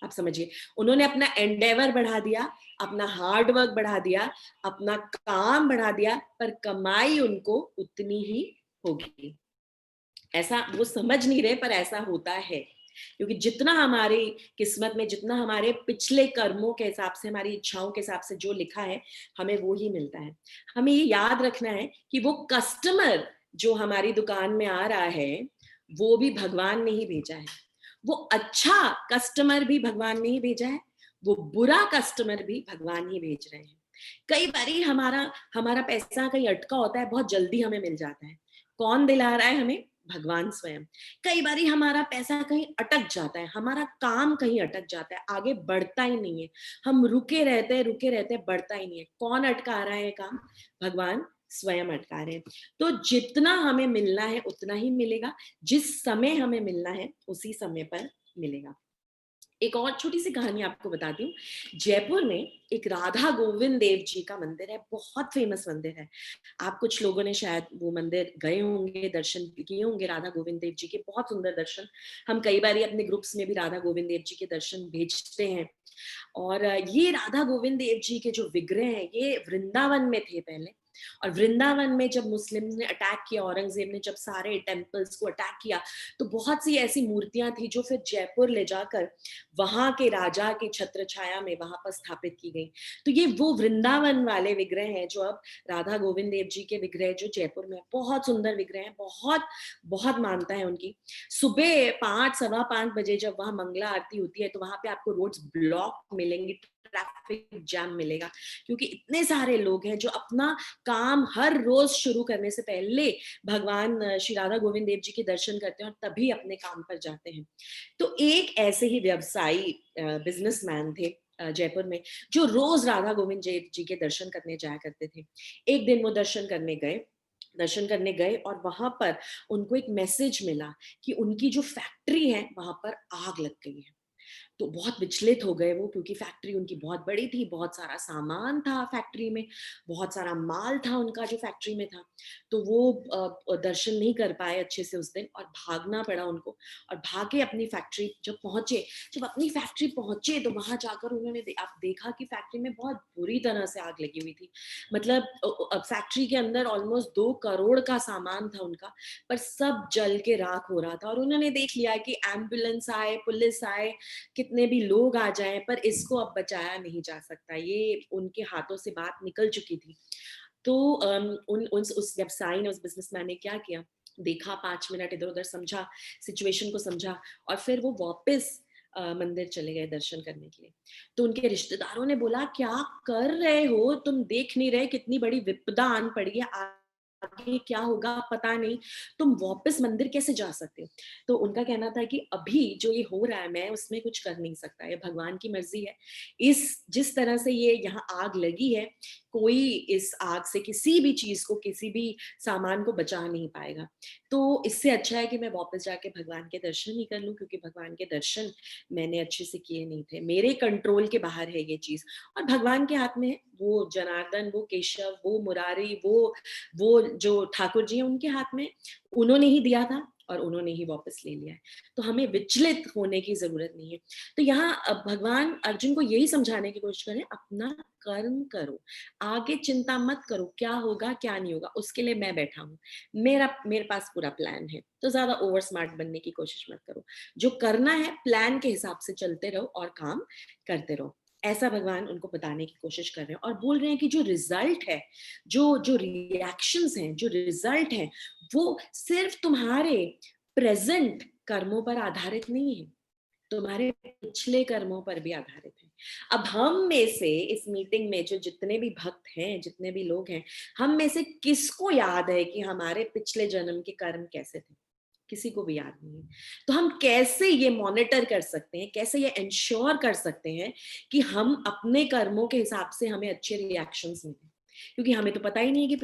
आप समझिए, उन्होंने अपना एंडेवर बढ़ा दिया, अपना हार्ड वर्क बढ़ा दिया, अपना काम बढ़ा दिया, पर कमाई उनको उतनी ही होगी। ऐसा वो समझ नहीं रहे पर ऐसा होता है, क्योंकि जितना हमारी किस्मत में, जितना हमारे पिछले कर्मों के हिसाब से, हमारी इच्छाओं के हिसाब से जो लिखा है हमें वो ही मिलता है। हमें ये याद रखना है कि वो कस्टमर जो हमारी दुकान में आ रहा है वो भी भगवान ने ही भेजा है। वो अच्छा कस्टमर भी भगवान ने ही भेजा है, वो बुरा कस्टमर भी भगवान ही भेज रहे हैं। कई बारी हमारा हमारा पैसा कहीं अटका होता है, बहुत जल्दी हमें मिल जाता है। कौन दिला रहा है हमें? भगवान स्वयं। कई बारी हमारा पैसा कहीं अटक जाता है, हमारा काम कहीं अटक जाता है, आगे बढ़ता ही नहीं है, हम रुके रहते हैं, बढ़ता ही नहीं है। कौन अटका रहा है काम? भगवान स्वयं अटका रहे हैं। तो जितना हमें मिलना है उतना ही मिलेगा, जिस समय हमें मिलना है उसी समय पर मिलेगा। एक और छोटी सी कहानी आपको बताती हूँ। जयपुर में एक राधा गोविंद देव जी का मंदिर है, बहुत फेमस मंदिर है। आप कुछ लोगों ने शायद वो मंदिर गए होंगे, दर्शन किए होंगे राधा गोविंद देव जी के, बहुत सुंदर दर्शन। हम कई बार अपने ग्रुप्स में भी राधा गोविंद देव जी के दर्शन भेजते हैं। और ये राधा गोविंद देव जी के जो विग्रह हैं ये वृंदावन में थे पहले, और वृंदावन में जब मुस्लिम ने अटैक किया, औरंगजेब ने जब सारे टेम्पल्स को अटैक किया, तो बहुत सी ऐसी मूर्तियां थी जो फिर जयपुर ले जाकर वहां के राजा के छत्र छाया में वहां पर स्थापित की गई। तो ये वो वृंदावन वाले विग्रह हैं जो अब राधा गोविंद देव जी के विग्रह जो जयपुर में, बहुत सुंदर विग्रह है, बहुत बहुत मानता है उनकी। सुबह 5 सवा 5 बजे जब वहां मंगला आरती होती है तो वहां पे आपको रोड्स ब्लॉक मिलेंगे, ट्रैफिक जैम मिलेगा, क्योंकि इतने सारे लोग हैं जो अपना काम हर रोज शुरू करने से पहले भगवान श्री राधा गोविंद देव जी के दर्शन करते हैं और तभी अपने काम पर जाते हैं। तो एक ऐसे ही व्यवसायी बिजनेसमैन थे, जयपुर में, जो रोज राधा गोविंद जी के दर्शन करने जाया करते थे। एक दिन वो दर्शन करने गए और वहां पर उनको एक मैसेज मिला कि उनकी जो फैक्ट्री है वहां पर आग लग गई है। तो बहुत विचलित हो गए वो, क्योंकि फैक्ट्री उनकी बहुत बड़ी थी, बहुत सारा सामान था फैक्ट्री में, बहुत सारा माल था उनका जो फैक्ट्री में था। तो वो दर्शन नहीं कर पाए अच्छे से उस दिन, और भागना पड़ा उनको। और भागे अपनी फैक्ट्री जब पहुंचे, जब अपनी फैक्ट्री पहुंचे तो वहां जाकर उन्होंने आप देखा कि फैक्ट्री में बहुत बुरी तरह से आग लगी हुई थी। मतलब फैक्ट्री के अंदर ऑलमोस्ट 2 करोड़ का सामान था उनका, पर सब जल के राख हो रहा था। और उन्होंने देख लिया कि एम्बुलेंस आए, पुलिस आए, कितने भी लोग आ जाएं, पर इसको अब बचाया नहीं जा सकता, ये उनके हाथों से बात निकल चुकी थी। तो उस व्यवसायी ने, उस बिजनेसमैन ने क्या किया, देखा, 5 मिनट इधर उधर समझा, सिचुएशन को समझा, और फिर वो वापस मंदिर चले गए दर्शन करने के लिए। तो उनके रिश्तेदारों ने बोला, क्या कर रहे हो तुम, देख नहीं रहे कितनी बड़ी विपदा आन पड़ी है, आगे क्या होगा पता नहीं, तुम वापस मंदिर कैसे जा सकते हो। तो उनका कहना था कि अभी जो ये हो रहा है मैं उसमें कुछ कर नहीं सकता, ये भगवान की मर्जी है। इस जिस तरह से ये यहाँ आग लगी है, कोई इस आग से किसी भी चीज को, किसी भी सामान को बचा नहीं पाएगा। तो इससे अच्छा है कि मैं वापस जाके भगवान के दर्शन ही कर लूं, क्योंकि भगवान के दर्शन मैंने अच्छे से किए नहीं थे, मेरे कंट्रोल के बाहर है ये चीज। और भगवान के हाथ में है, वो जनार्दन, वो केशव, वो मुरारी, वो जो ठाकुर जी हैं उनके हाथ में, उन्होंने ही दिया था और उन्होंने ही वापस ले लिया है। तो हमें विचलित होने की जरूरत नहीं है। तो यहाँ भगवान अर्जुन को यही समझाने की कोशिश करें, अपना कर्म करो, आगे चिंता मत करो क्या होगा क्या नहीं होगा, उसके लिए मैं बैठा हूँ, मेरे पास पूरा प्लान है। तो ज्यादा ओवर स्मार्ट बनने की कोशिश मत करो, जो करना है प्लान के हिसाब से चलते रहो और काम करते रहो। ऐसा भगवान उनको बताने की कोशिश कर रहे हैं, और बोल रहे हैं कि जो रिजल्ट है, जो जो रिएक्शंस हैं, जो रिजल्ट है, वो सिर्फ तुम्हारे प्रेजेंट कर्मों पर आधारित नहीं है, तुम्हारे पिछले कर्मों पर भी आधारित है। अब हम में से इस मीटिंग में जो जितने भी भक्त हैं, जितने भी लोग हैं, हम में से किसको याद है कि हमारे पिछले जन्म के कर्म कैसे थे? किसी को भी याद नहीं है। तो हम कैसे ये मॉनिटर कर सकते हैं, कैसे ये इंश्योर कर सकते हैं कि हम अपने कर्मों के हिसाब से हमें अच्छे रिएक्शंस मिले, क्योंकि हमें तो पता ही नहीं है कि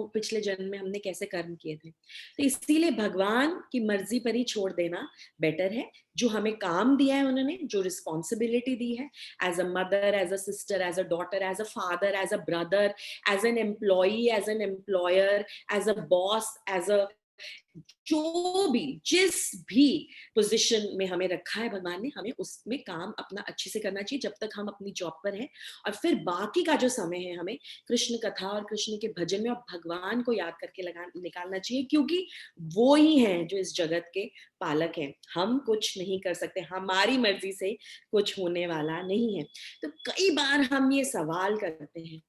पिछले जन्म में हमने कैसे कर्म किए थे। तो इसीलिए भगवान की मर्जी पर ही छोड़ देना बेटर है। जो हमें काम दिया है उन्होंने, जो रिस्पॉन्सिबिलिटी दी है, as a mother, as a sister, as a daughter, as a father, as a brother, as an employee, as an employer, as a boss, as a, जो भी, जिस भी पोजीशन में हमें रखा है भगवान ने, हमें उसमें काम अपना अच्छे से करना चाहिए जब तक हम अपनी जॉब पर हैं। और फिर बाकी का जो समय है हमें कृष्ण कथा और कृष्ण के भजन में और भगवान को याद करके निकालना चाहिए, क्योंकि वो ही हैं जो इस जगत के पालक हैं। हम कुछ नहीं कर सकते, हमारी मर्जी से कुछ होने वाला नहीं है। तो कई बार हम ये सवाल करते हैं,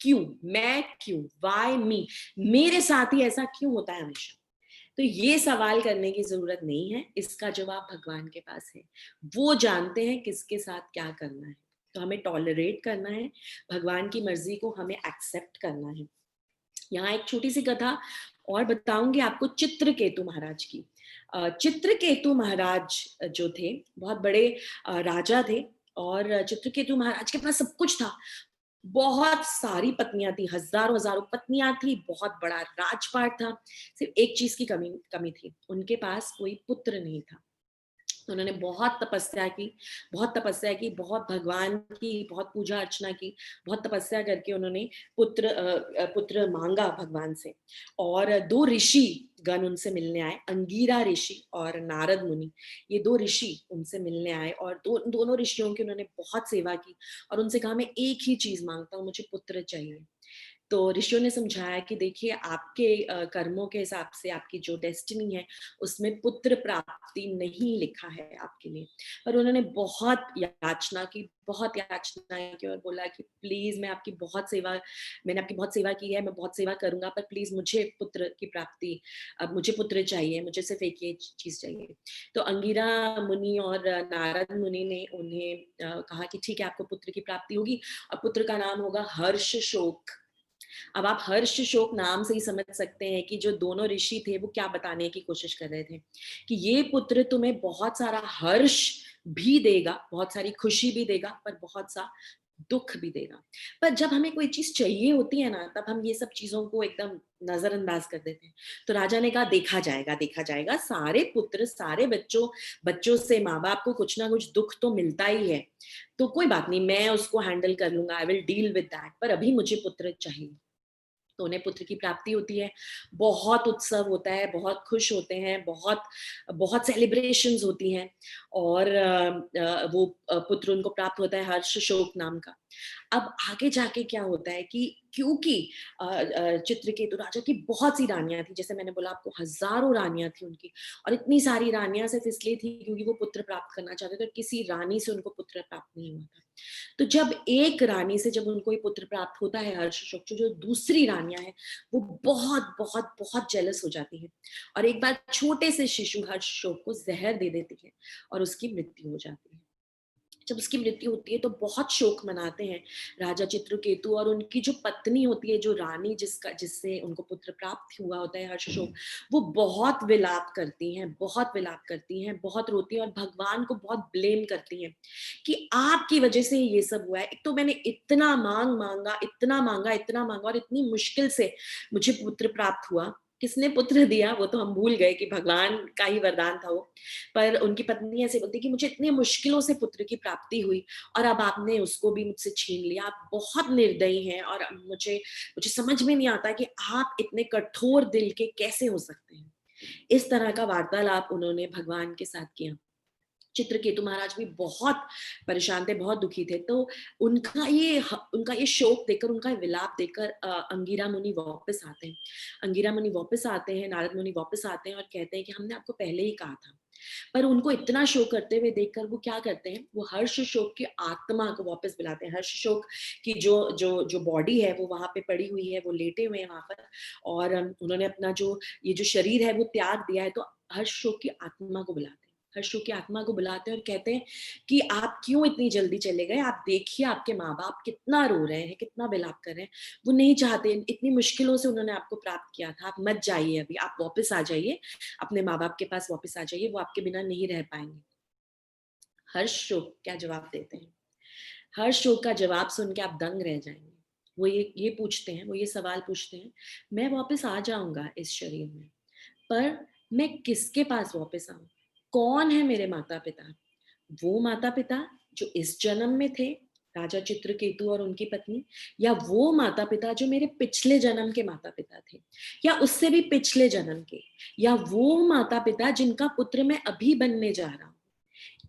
क्यों मैं, क्यों, वाई मी, मेरे साथ ही ऐसा क्यों होता है हमेशा। तो ये सवाल करने की जरूरत नहीं है, इसका जवाब भगवान के पास है। वो जानते हैं किसके साथ क्या करना है। तो हमें टॉलरेट करना है, भगवान की मर्जी को हमें एक्सेप्ट करना है। यहाँ एक छोटी सी कथा और बताऊंगी आपको, चित्रकेतु महाराज की। चित्रकेतु महाराज जो थे, बहुत बड़े राजा थे, और चित्रकेतु महाराज के पास सब कुछ था। बहुत सारी पत्नियां थी, हजारों हजारों पत्नियां थी, बहुत बड़ा राजपाट था। सिर्फ एक चीज की कमी कमी थी, उनके पास कोई पुत्र नहीं था। तो उन्होंने बहुत तपस्या की, बहुत भगवान की बहुत पूजा अर्चना की, बहुत तपस्या करके उन्होंने पुत्र मांगा भगवान से। और 2 ऋषि गण उनसे मिलने आए, अंगीरा ऋषि और नारद मुनि। ये 2 ऋषि उनसे मिलने आए, और दोनों ऋषियों की उन्होंने बहुत सेवा की, और उनसे कहा, मैं एक ही चीज मांगता हूँ, मुझे पुत्र चाहिए। तो ऋषियों ने समझाया कि देखिए, आपके कर्मों के हिसाब से आपकी जो डेस्टिनी है उसमें पुत्र प्राप्ति नहीं लिखा है आपके लिए। पर उन्होंने बहुत याचना की और बोला कि प्लीज, मैंने आपकी बहुत सेवा की है, मैं बहुत सेवा करूंगा, पर प्लीज मुझे पुत्र की प्राप्ति, अब मुझे पुत्र चाहिए, मुझे सिर्फ एक ही चीज चाहिए। तो अंगिरा मुनि और नारद मुनि ने उन्हें कहा कि ठीक है, आपको पुत्र की प्राप्ति होगी, और पुत्र का नाम होगा हर्ष शोक। अब आप हर्ष शोक नाम से ही समझ सकते हैं कि जो दोनों ऋषि थे वो क्या बताने की कोशिश कर रहे थे, कि ये पुत्र तुम्हें बहुत सारा हर्ष भी देगा, बहुत सारी खुशी भी देगा, पर बहुत सा दुख भी देगा। पर जब हमें कोई चीज़ चाहिए होती है ना, तब हम ये सब चीज़ों को एकदम नज़रअंदाज कर देते हैं। तो राजा ने कहा देखा जाएगा, सारे पुत्र, सारे बच्चों बच्चों से माँ-बाप को कुछ ना कुछ दुःख तो मिलता ही है। तो कोई बात नहीं, मैं उसको हैंडल कर लूँगा, I will deal with that, पर अभी मुझे पुत्र चाहिए। तो उन्हें पुत्र की प्राप्ति होती है, बहुत उत्सव होता है, बहुत खुश होते हैं, बहुत बहुत सेलिब्रेशंस होती हैं और वो पुत्र उनको प्राप्त होता है हर्ष शोक नाम का। अब आगे जाके क्या होता है कि क्योंकि चित्रकेतु राजा की बहुत सी रानियाँ थी, जैसे मैंने बोला आपको हज़ारों रानियाँ थी उनकी और इतनी सारी रानियाँ सिर्फ़ इसलिए थी क्योंकि वो पुत्र प्राप्त करना चाहते थे और किसी रानी से उनको पुत्र प्राप्त नहीं हुआ था। तो जब एक रानी से जब उनको ये पुत्र प्राप्त होता है हर्षशोक, जो दूसरी रानियाँ हैं, वो बहुत, बहुत, बहुत जेलस हो जाती हैं और एक बार छोटे से शिशु हर्षशोक को ज़हर दे देती है और उसकी मृत्यु हो जाती है। जब उसकी मृत्यु होती है तो बहुत शोक मनाते हैं राजा चित्रकेतु और उनकी जो पत्नी होती है, जो रानी जिससे उनको पुत्र प्राप्त हुआ होता है हर्षशोक, वो बहुत विलाप करती हैं, बहुत विलाप करती हैं, बहुत रोती हैं और भगवान को बहुत ब्लेम करती हैं कि आपकी वजह से ये सब हुआ है। एक तो मैंने इतना मांगा, इतना मांगा और इतनी मुश्किल से मुझे पुत्र प्राप्त हुआ। किसने पुत्र दिया वो तो हम भूल गए कि भगवान का ही वरदान था वो। पर उनकी पत्नी ऐसे बोलती कि मुझे इतनी मुश्किलों से पुत्र की प्राप्ति हुई और अब आपने उसको भी मुझसे छीन लिया। आप बहुत निर्दयी हैं और अब मुझे मुझे समझ में नहीं आता कि आप इतने कठोर दिल के कैसे हो सकते हैं। इस तरह का वार्तालाप उन्होंने भगवान के साथ किया। चित्रकेतु महाराज भी बहुत परेशान थे, बहुत दुखी थे। तो उनका ये शोक देखकर, उनका ये विलाप देखकर अंगिरा मुनि वापस आते हैं। अंगिरा मुनि वापस आते हैं, नारद मुनि वापस आते हैं और कहते हैं कि हमने आपको पहले ही कहा था। पर उनको इतना शोक करते हुए देखकर वो क्या करते हैं, वो हर्ष शोक की आत्मा को वापस बुलाते हैं। हर्ष शोक की जो बॉडी है वो वहां पे पड़ी हुई है, वो लेटे हुए हैं वहां पर और उन्होंने अपना जो ये जो शरीर है वो त्याग दिया है। तो हर्ष शोक की आत्मा को बुलाते हैं, हर्ष शोक की आत्मा को बुलाते हैं और कहते हैं कि आप क्यों इतनी जल्दी चले गए, आप देखिए आपके माँ बाप कितना रो रहे हैं, कितना विलाप कर रहे हैं। वो नहीं चाहते, इतनी मुश्किलों से उन्होंने आपको प्राप्त किया था, आप मत जाइए, अभी आप वापस आ जाइए, अपने माँ बाप के पास वापस आ जाइए, वो आपके बिना नहीं रह पाएंगे। हर्ष शोक क्या जवाब देते हैं? हर्ष शोक का जवाब सुन के आप दंग रह जाएंगे। वो ये पूछते हैं, वो ये सवाल पूछते हैं, मैं वापस आ जाऊंगा इस शरीर में, पर मैं किसके पास वापस आऊं? कौन है मेरे माता पिता? वो माता पिता जो इस जन्म में थे, राजा चित्रकेतु और उनकी पत्नी, या वो माता पिता जो मेरे पिछले जन्म के माता पिता थे, या उससे भी पिछले जन्म के, या वो माता पिता जिनका पुत्र मैं अभी बनने जा रहा हूँ?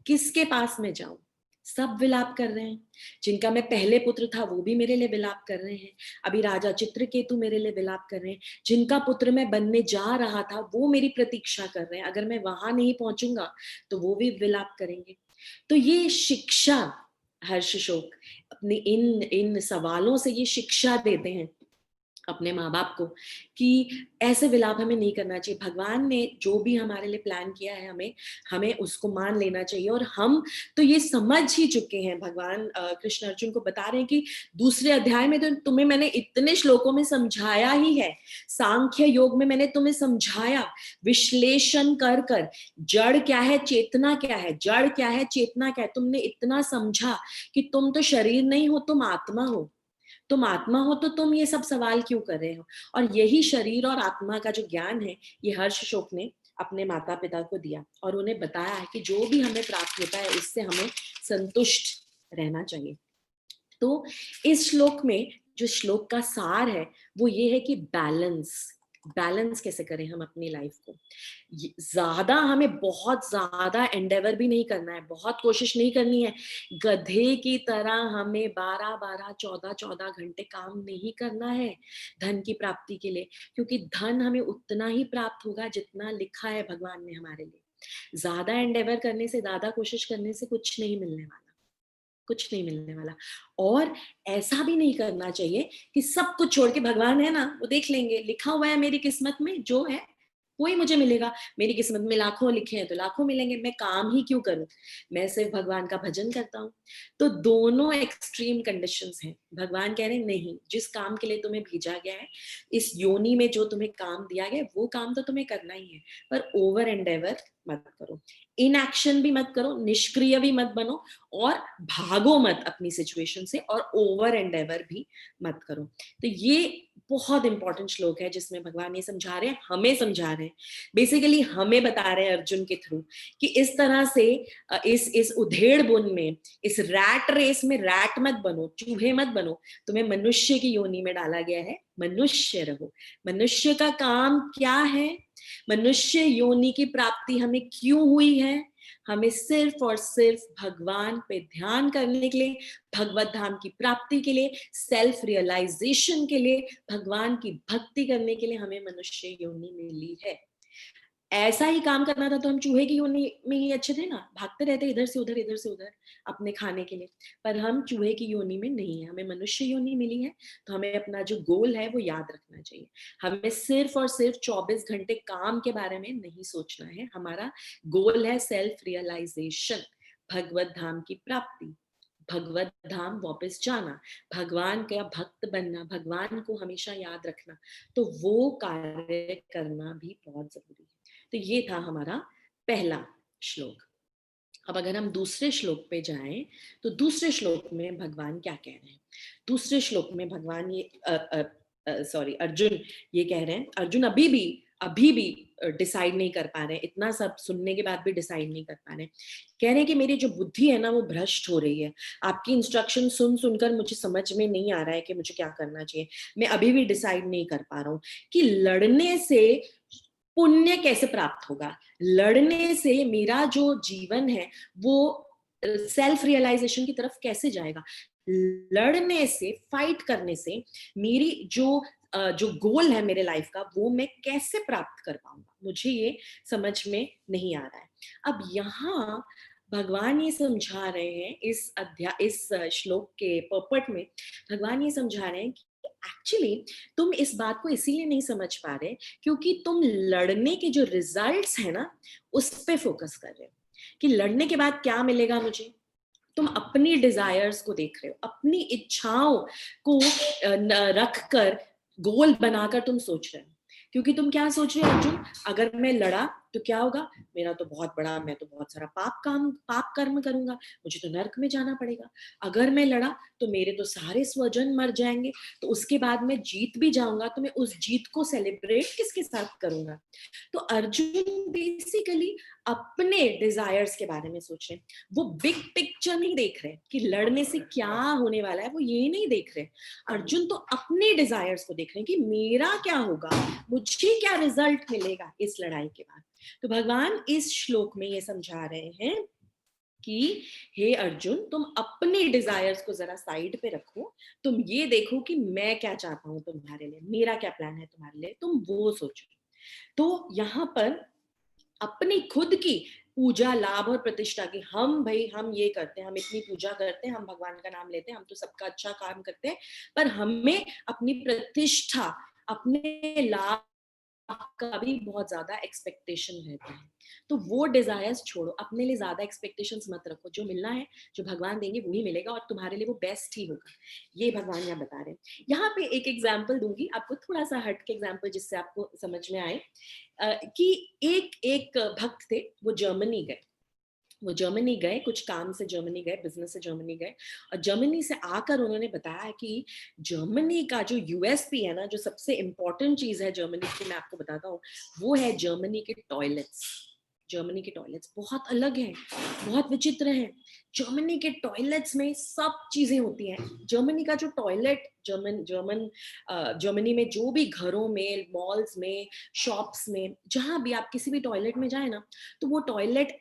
किसके पास मैं जाऊं? सब विलाप कर रहे हैं। जिनका मैं पहले पुत्र था वो भी मेरे लिए विलाप कर रहे हैं। अभी राजा चित्रकेतु मेरे लिए विलाप कर रहे हैं। जिनका पुत्र मैं बनने जा रहा था वो मेरी प्रतीक्षा कर रहे हैं। अगर मैं वहां नहीं पहुंचूंगा तो वो भी विलाप करेंगे। तो ये शिक्षा, हर्ष शोक अपने इन इन सवालों से ये शिक्षा देते हैं अपने माँ बाप को कि ऐसे विलाप हमें नहीं करना चाहिए। भगवान ने जो भी हमारे लिए प्लान किया है, हमें हमें उसको मान लेना चाहिए। और हम तो ये समझ ही चुके हैं, भगवान कृष्ण अर्जुन को बता रहे हैं कि दूसरे अध्याय में तो तुम्हें मैंने इतने श्लोकों में समझाया ही है, सांख्य योग में मैंने तुम्हें समझाया विश्लेषण कर कर, जड़ क्या है, चेतना क्या है, जड़ क्या है, चेतना क्या है, तुमने इतना समझा कि तुम तो शरीर नहीं हो, तुम आत्मा हो। तुम आत्मा हो तो तुम ये सब सवाल क्यों कर रहे हो? और यही शरीर और आत्मा का जो ज्ञान है, ये हर्ष शोक ने अपने माता पिता को दिया और उन्हें बताया है कि जो भी हमें प्राप्त होता है उससे हमें संतुष्ट रहना चाहिए। तो इस श्लोक में जो श्लोक का सार है वो ये है कि बैलेंस, बैलेंस कैसे करें हम अपनी लाइफ को। ज्यादा हमें बहुत ज्यादा एंडेवर भी नहीं करना है, बहुत कोशिश नहीं करनी है। गधे की तरह हमें 12-12 14-14 घंटे काम नहीं करना है धन की प्राप्ति के लिए, क्योंकि धन हमें उतना ही प्राप्त होगा जितना लिखा है भगवान ने हमारे लिए। ज्यादा एंडेवर करने से, ज्यादा कोशिश करने से कुछ नहीं मिलने वाला, कुछ नहीं मिलने वाला। और ऐसा भी नहीं करना चाहिए कि सब कुछ छोड़ के भगवान है ना वो देख लेंगे, लिखा हुआ है मेरी किस्मत में जो है कोई मुझे मिलेगा, मेरी किस्मत में लाखों लिखे हैं तो लाखों मिलेंगे, मैं काम ही क्यों करूं, मैं सिर्फ भगवान का भजन करता हूँ। तो दोनों एक्सट्रीम कंडीशंस हैं। भगवान कह रहे हैं नहीं, जिस काम के लिए तुम्हें भेजा गया है, इस योनि में जो तुम्हें काम दिया गया है, वो काम तो तुम्हें करना ही है, पर ओवर एंडेवर मत करो, इनएक्शन भी मत करो, निष्क्रिय भी मत बनो, और भागो मत अपनी सिचुएशन से, और ओवर एंडेवर भी मत करो। तो ये बहुत इंपॉर्टेंट श्लोक है जिसमें भगवान ये समझा रहे हैं, हमें समझा रहे हैं, बेसिकली हमें बता रहे हैं अर्जुन के थ्रू कि इस तरह से इस उधेड़ बुन में, इस रैट रेस में रैट मत बनो, चूहे मत बनो, तुम्हें मनुष्य की योनि में डाला गया है, मनुष्य रहो। मनुष्य का काम क्या है, मनुष्य योनि की प्राप्ति हमें क्यों हुई है, हमें सिर्फ और सिर्फ भगवान पे ध्यान करने के लिए, भगवत धाम की प्राप्ति के लिए, सेल्फ रियलाइजेशन के लिए, भगवान की भक्ति करने के लिए हमें मनुष्य योनि मिली है। ऐसा ही काम करना था तो हम चूहे की योनि में ही अच्छे थे ना, भागते रहते इधर से उधर, इधर से उधर अपने खाने के लिए। पर हम चूहे की योनि में नहीं है, हमें मनुष्य योनि मिली है, तो हमें अपना जो गोल है वो याद रखना चाहिए। हमें सिर्फ और सिर्फ 24 घंटे काम के बारे में नहीं सोचना है, हमारा गोल है सेल्फ रियलाइजेशन, भगवत धाम की प्राप्ति, भगवत धाम वापस जाना, भगवान का भक्त बनना, भगवान को हमेशा याद रखना, तो वो कार्य करना भी बहुत जरूरी है। तो ये था हमारा पहला श्लोक। अब अगर हम दूसरे श्लोक पे जाएं तो दूसरे श्लोक में भगवान क्या कह रहे हैं। दूसरे श्लोक में भगवान ये सॉरी अर्जुन ये कह रहे हैं, अर्जुन अभी भी डिसाइड नहीं कर पा रहे हैं, इतना सब सुनने के बाद भी डिसाइड नहीं कर पा रहे हैं। कह रहे हैं कि मेरी जो बुद्धि है ना वो भ्रष्ट हो रही है, आपकी इंस्ट्रक्शन सुन सुनकर मुझे समझ में नहीं आ रहा है कि मुझे क्या करना चाहिए, मैं अभी भी डिसाइड नहीं कर पा रहा हूँ कि लड़ने से पुण्य कैसे प्राप्त होगा, लड़ने से मेरा जो जीवन है वो सेल्फ रियलाइजेशन की तरफ कैसे जाएगा, लड़ने से, फाइट करने से मेरी जो गोल है मेरे लाइफ का वो मैं कैसे प्राप्त कर पाऊंगा, मुझे ये समझ में नहीं आ रहा है। अब यहाँ भगवान ये समझा रहे हैं इस श्लोक के पर्पट में, भगवान ये समझा रहे हैं कि एक्चुअली तुम इस बात को इसीलिए नहीं समझ पा रहे क्योंकि तुम लड़ने के जो रिजल्ट्स है ना उस पे फोकस कर रहे हो कि लड़ने के बाद क्या मिलेगा मुझे। तुम अपनी डिजायर्स को देख रहे हो, अपनी इच्छाओं को रख कर गोल बनाकर तुम सोच रहे हो, क्योंकि तुम क्या सोच रहे हो अर्जुन, अगर मैं लड़ा तो क्या होगा, मेरा तो बहुत बड़ा, मैं तो बहुत सारा पाप कर्म करूंगा, मुझे तो नरक में जाना पड़ेगा। अगर मैं लड़ा तो मेरे तो सारे स्वजन मर जाएंगे, तो उसके बाद मैं जीत भी जाऊंगा तो मैं उस जीत को सेलिब्रेट किसके साथ करूंगा। तो अर्जुन बेसिकली अपने डिजायर्स के बारे में सोच रहे हैं, वो बिग पिक्चर नहीं देख रहे कि लड़ने से क्या होने वाला है, वो ये नहीं देख रहे। अर्जुन तो अपने डिजायर्स को देख रहे हैं कि मेरा क्या होगा, मुझे क्या रिजल्ट मिलेगा इस लड़ाई के बाद। तो भगवान इस श्लोक में ये समझा रहे हैं कि हे अर्जुन, तुम अपने डिजायर्स को जरा साइड पे रखो, तुम ये देखो कि मैं क्या चाहता हूं तुम्हारे लिए, मेरा क्या प्लान है तुम्हारे लिए, तुम वो सोचो। तो यहाँ पर अपनी खुद की पूजा, लाभ और प्रतिष्ठा की, हम ये करते हैं, हम इतनी पूजा करते हैं, हम भगवान का नाम लेते हैं, हम तो सबका अच्छा काम करते हैं, पर हमें अपनी प्रतिष्ठा, अपने लाभ का भी बहुत ज्यादा एक्सपेक्टेशन रहता है। तो वो डिजायर्स छोड़ो, अपने लिए ज्यादा एक्सपेक्टेशंस मत रखो, जो मिलना है, जो भगवान देंगे वही मिलेगा और तुम्हारे लिए वो बेस्ट ही होगा। ये भगवान यहाँ बता रहे हैं। यहाँ पे एक एग्जाम्पल दूंगी आपको, थोड़ा सा हट के एग्जाम्पल जिससे आपको समझ में आए कि एक भक्त थे, वो जर्मनी गए कुछ काम से, जर्मनी गए, बिजनेस से जर्मनी गए, और जर्मनी से आकर उन्होंने बताया कि जर्मनी का जो यूएसपी है ना, जो सबसे इंपॉर्टेंट चीज है जर्मनी की, मैं आपको बताता हूँ, वो है जर्मनी के टॉयलेट्स। जर्मनी के टॉयलेट्स बहुत अलग हैं, बहुत विचित्र हैं। जर्मनी के टॉयलेट्स में सब चीजें होती हैं। जर्मनी का जो टॉयलेट, जर्मनी में जो भी घरों में, मॉल्स में, शॉप्स में, जहां भी आप किसी भी टॉयलेट में जाए ना, तो वो टॉयलेट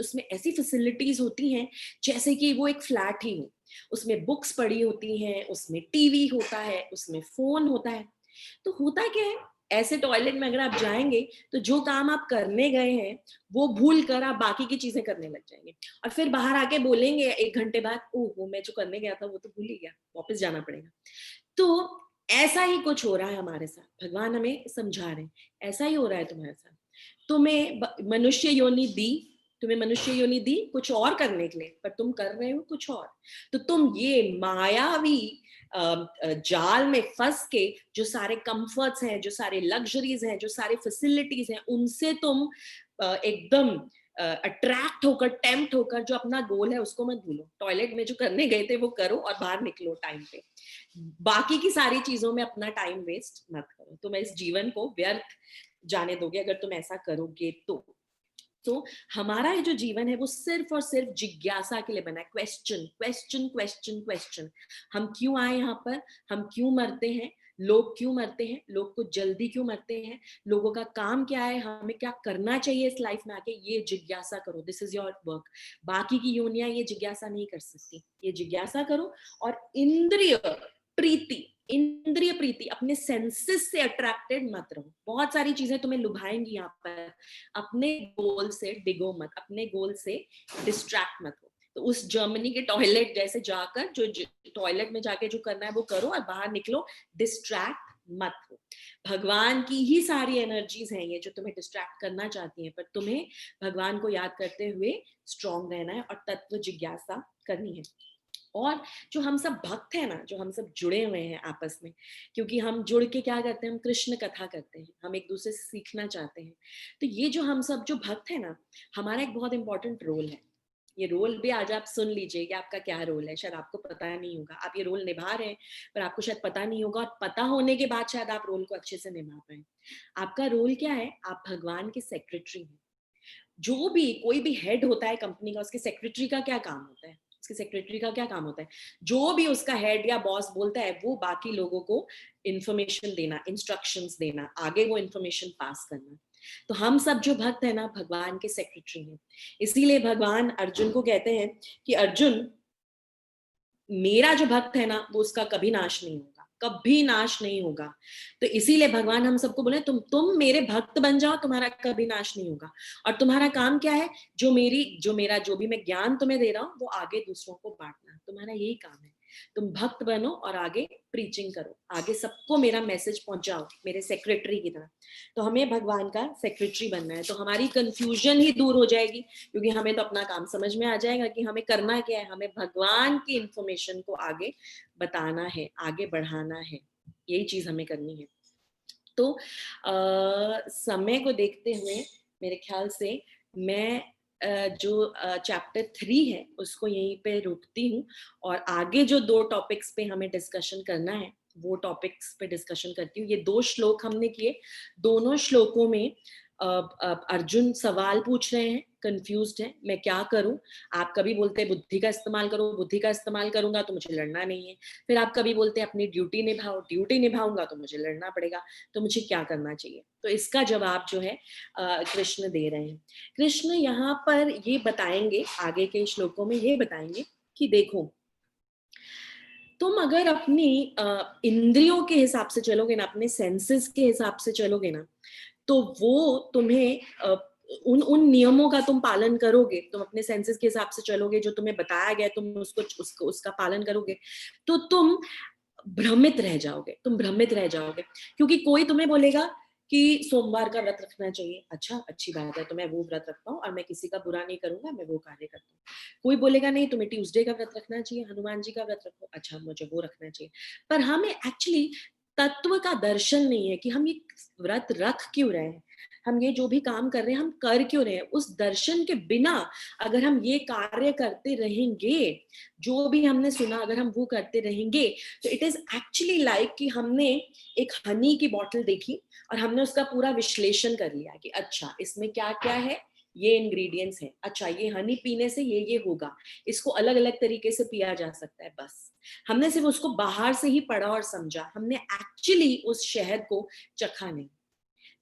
उसमें ऐसी फैसिलिटीज होती हैं जैसे कि वो एक फ्लैट ही हो। उसमें बुक्स पड़ी होती हैं, उसमें टीवी होता है, उसमें फोन होता है। तो होता क्या है, ऐसे टॉयलेट में अगर आप जाएंगे तो जो काम आप करने गए हैं वो भूल कर आप बाकी की चीजें करने लग जाएंगे, और फिर बाहर आके बोलेंगे 1 घंटे बाद, ओह मैं जो करने गया था वो तो भूल ही गया, वापस जाना पड़ेगा। तो ऐसा ही कुछ हो रहा है हमारे साथ, भगवान हमें समझा रहे हैं ऐसा ही हो रहा है तुम्हारे साथ। तुम्हें मनुष्य योनि दी, तुम्हें मनुष्य योनि दी कुछ और करने के लिए, पर तुम कर रहे हो कुछ और। तो तुम ये मायावी जाल में फंस के जो सारे कंफर्ट्स हैं, जो सारे लग्जरीज हैं, जो सारे फैसिलिटीज हैं, उनसे तुम एकदम अट्रैक्ट होकर, टेम्प्ट होकर जो अपना गोल है उसको मत भूलो। टॉयलेट में जो करने गए थे वो करो और बाहर निकलो टाइम पे। बाकी की सारी चीजों में अपना टाइम वेस्ट मत करो। तुम इस जीवन को व्यर्थ जाने दोगे अगर तुम ऐसा करोगे तो हमारा ये जो जीवन है वो सिर्फ और सिर्फ जिज्ञासा के लिए बना है। Question question question question. हम क्यों आए यहाँ पर, हम क्यों मरते हैं, लोग क्यों मरते हैं, लोग कुछ जल्दी क्यों मरते हैं, लोगों का काम क्या है, हमें क्या करना चाहिए इस लाइफ में आके, ये जिज्ञासा करो। This is your work. बाकी की योनियां ये जिज्ञासा नहीं कर सकती। ये जिज्ञासा करो और इंद्रिय प्रीति, इंद्रिय प्रीति, अपने सेंसेस से अट्रैक्टेड मत रहो। बहुत सारी चीजें तुम्हें लुभाएंगी यहाँ पर। अपने गोल से डिगो मत, अपने गोल से डिस्ट्रैक्ट मत हो। तो उस जर्मनी के टॉयलेट जैसे जाकर जो टॉयलेट में जाके जो करना है वो करो और बाहर निकलो, डिस्ट्रैक्ट मत हो। भगवान की ही सारी एनर्जीज हैं ये जो तुम्हें डिस्ट्रैक्ट करना चाहती हैं, पर तुम्हें भगवान को याद करते हुए स्ट्रॉन्ग रहना है और तत्व जिज्ञासा करनी है। और जो हम सब भक्त हैं ना, जो हम सब जुड़े हुए हैं आपस में, क्योंकि हम जुड़ के क्या करते हैं, हम कृष्ण कथा करते हैं, हम एक दूसरे से सीखना चाहते हैं। तो ये जो हम सब जो भक्त हैं ना, हमारा एक बहुत इंपॉर्टेंट रोल है। ये रोल भी आज आप सुन लीजिए कि आपका क्या रोल है। शायद आपको पता नहीं होगा, आप ये रोल निभा रहे हैं पर आपको शायद पता नहीं होगा, और पता होने के बाद शायद आप रोल को अच्छे से निभा पाए। आपका रोल क्या है? आप भगवान के सेक्रेटरी हैं। जो भी कोई भी हेड होता है कंपनी का, उसके सेक्रेटरी का क्या काम होता है? उसके सेक्रेटरी का क्या काम होता है? जो भी उसका हेड या बॉस बोलता है वो बाकी लोगों को इंफॉर्मेशन देना, इंस्ट्रक्शंस देना, आगे वो इंफॉर्मेशन पास करना। तो हम सब जो भक्त है ना, भगवान के सेक्रेटरी हैं। इसीलिए भगवान अर्जुन को कहते हैं कि अर्जुन, मेरा जो भक्त है ना वो उसका कभी नाश नहीं होगा, कभी नाश नहीं होगा। तो इसीलिए भगवान हम सबको बोले तुम मेरे भक्त बन जाओ, तुम्हारा कभी नाश नहीं होगा। और तुम्हारा काम क्या है? जो भी मैं ज्ञान तुम्हें दे रहा हूँ वो आगे दूसरों को बांटना, तुम्हारा यही काम है। तुम भक्त बनो और आगे प्रीचिंग करो, आगे सबको मेरा मैसेज पहुंचाओ मेरे सेक्रेटरी की तरह। तो हमें भगवान का सेक्रेटरी बनना है। तो हमारी कंफ्यूजन ही दूर हो जाएगी, क्योंकि हमें तो अपना काम समझ में आ जाएगा कि हमें करना क्या है। हमें भगवान की इंफॉर्मेशन को आगे बताना है, आगे बढ़ाना है, यही चीज हमें करनी है। तो समय को देखते हुए मेरे ख्याल से मैं जो चैप्टर 3 है उसको यहीं पे रोकती हूँ, और आगे जो 2 टॉपिक्स पे हमें डिस्कशन करना है वो टॉपिक्स पे डिस्कशन करती हूँ। ये 2 श्लोक हमने किए, दोनों श्लोकों में अर्जुन सवाल पूछ रहे हैं, कंफ्यूज्ड है, मैं क्या करूं। आप कभी बोलते हैं बुद्धि का इस्तेमाल करो, बुद्धि का इस्तेमाल करूंगा तो मुझे लड़ना नहीं है। फिर आप कभी बोलते हैं अपनी ड्यूटी निभाओ, ड्यूटी निभाऊंगा तो मुझे लड़ना पड़ेगा, तो मुझे क्या करना चाहिए। तो इसका जवाब जो है कृष्ण दे रहे हैं। कृष्ण यहाँ पर ये बताएंगे, आगे के श्लोकों में ये बताएंगे कि देखो, तुम अगर अपनी इंद्रियों के हिसाब से चलोगे ना, अपने सेंसेस के हिसाब से चलोगे ना, तो वो तुम्हें उन उन नियमों का तुम पालन करोगे, तुम अपने सेंसेस के हिसाब से चलोगे, जो तुम्हें बताया गया तुम उसका पालन करोगे, तो तुम भ्रमित रह जाओगे, तुम भ्रमित रह जाओगे। क्योंकि कोई तुम्हें बोलेगा कि सोमवार का व्रत रखना चाहिए, अच्छा अच्छी बात है, तो मैं वो व्रत रखता हूँ और मैं किसी का बुरा नहीं करूंगा, मैं वो कार्य करता हूँ। कोई बोलेगा नहीं तुम्हें ट्यूसडे का व्रत रखना चाहिए, हनुमान जी का व्रत रखो, अच्छा मुझे वो रखना चाहिए। पर हमें एक्चुअली तत्व का दर्शन नहीं है कि हम ये व्रत रख क्यों रहे हैं, हम ये जो भी काम कर रहे हैं हम कर क्यों रहे हैं। उस दर्शन के बिना अगर हम ये कार्य करते रहेंगे, जो भी हमने सुना अगर हम वो करते रहेंगे, तो इट इज एक्चुअली लाइक कि हमने एक हनी की बॉटल देखी और हमने उसका पूरा विश्लेषण कर लिया कि अच्छा इसमें क्या क्या है, ये इंग्रेडिएंट्स हैं, अच्छा ये हनी पीने से ये होगा, इसको अलग अलग तरीके से पिया जा सकता है। बस हमने सिर्फ उसको बाहर से ही पढ़ा और समझा, हमने एक्चुअली उस शहद को चखा नहीं।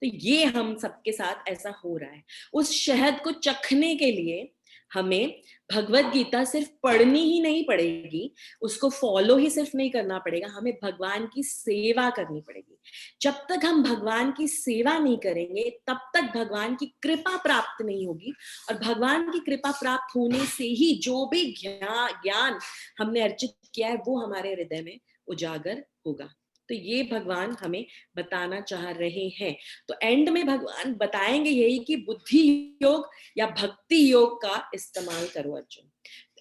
तो ये हम सबके साथ ऐसा हो रहा है। उस शहद को चखने के लिए हमें भगवत गीता सिर्फ पढ़नी ही नहीं पड़ेगी, उसको फॉलो ही सिर्फ नहीं करना पड़ेगा, हमें भगवान की सेवा करनी पड़ेगी। जब तक हम भगवान की सेवा नहीं करेंगे तब तक भगवान की कृपा प्राप्त नहीं होगी, और भगवान की कृपा प्राप्त होने से ही जो भी ज्ञान हमने अर्जित किया है वो हमारे हृदय में उजागर होगा। तो ये भगवान हमें बताना चाह रहे हैं। तो एंड में भगवान बताएंगे यही कि बुद्धि योग या भक्ति योग का इस्तेमाल करो अर्जुन।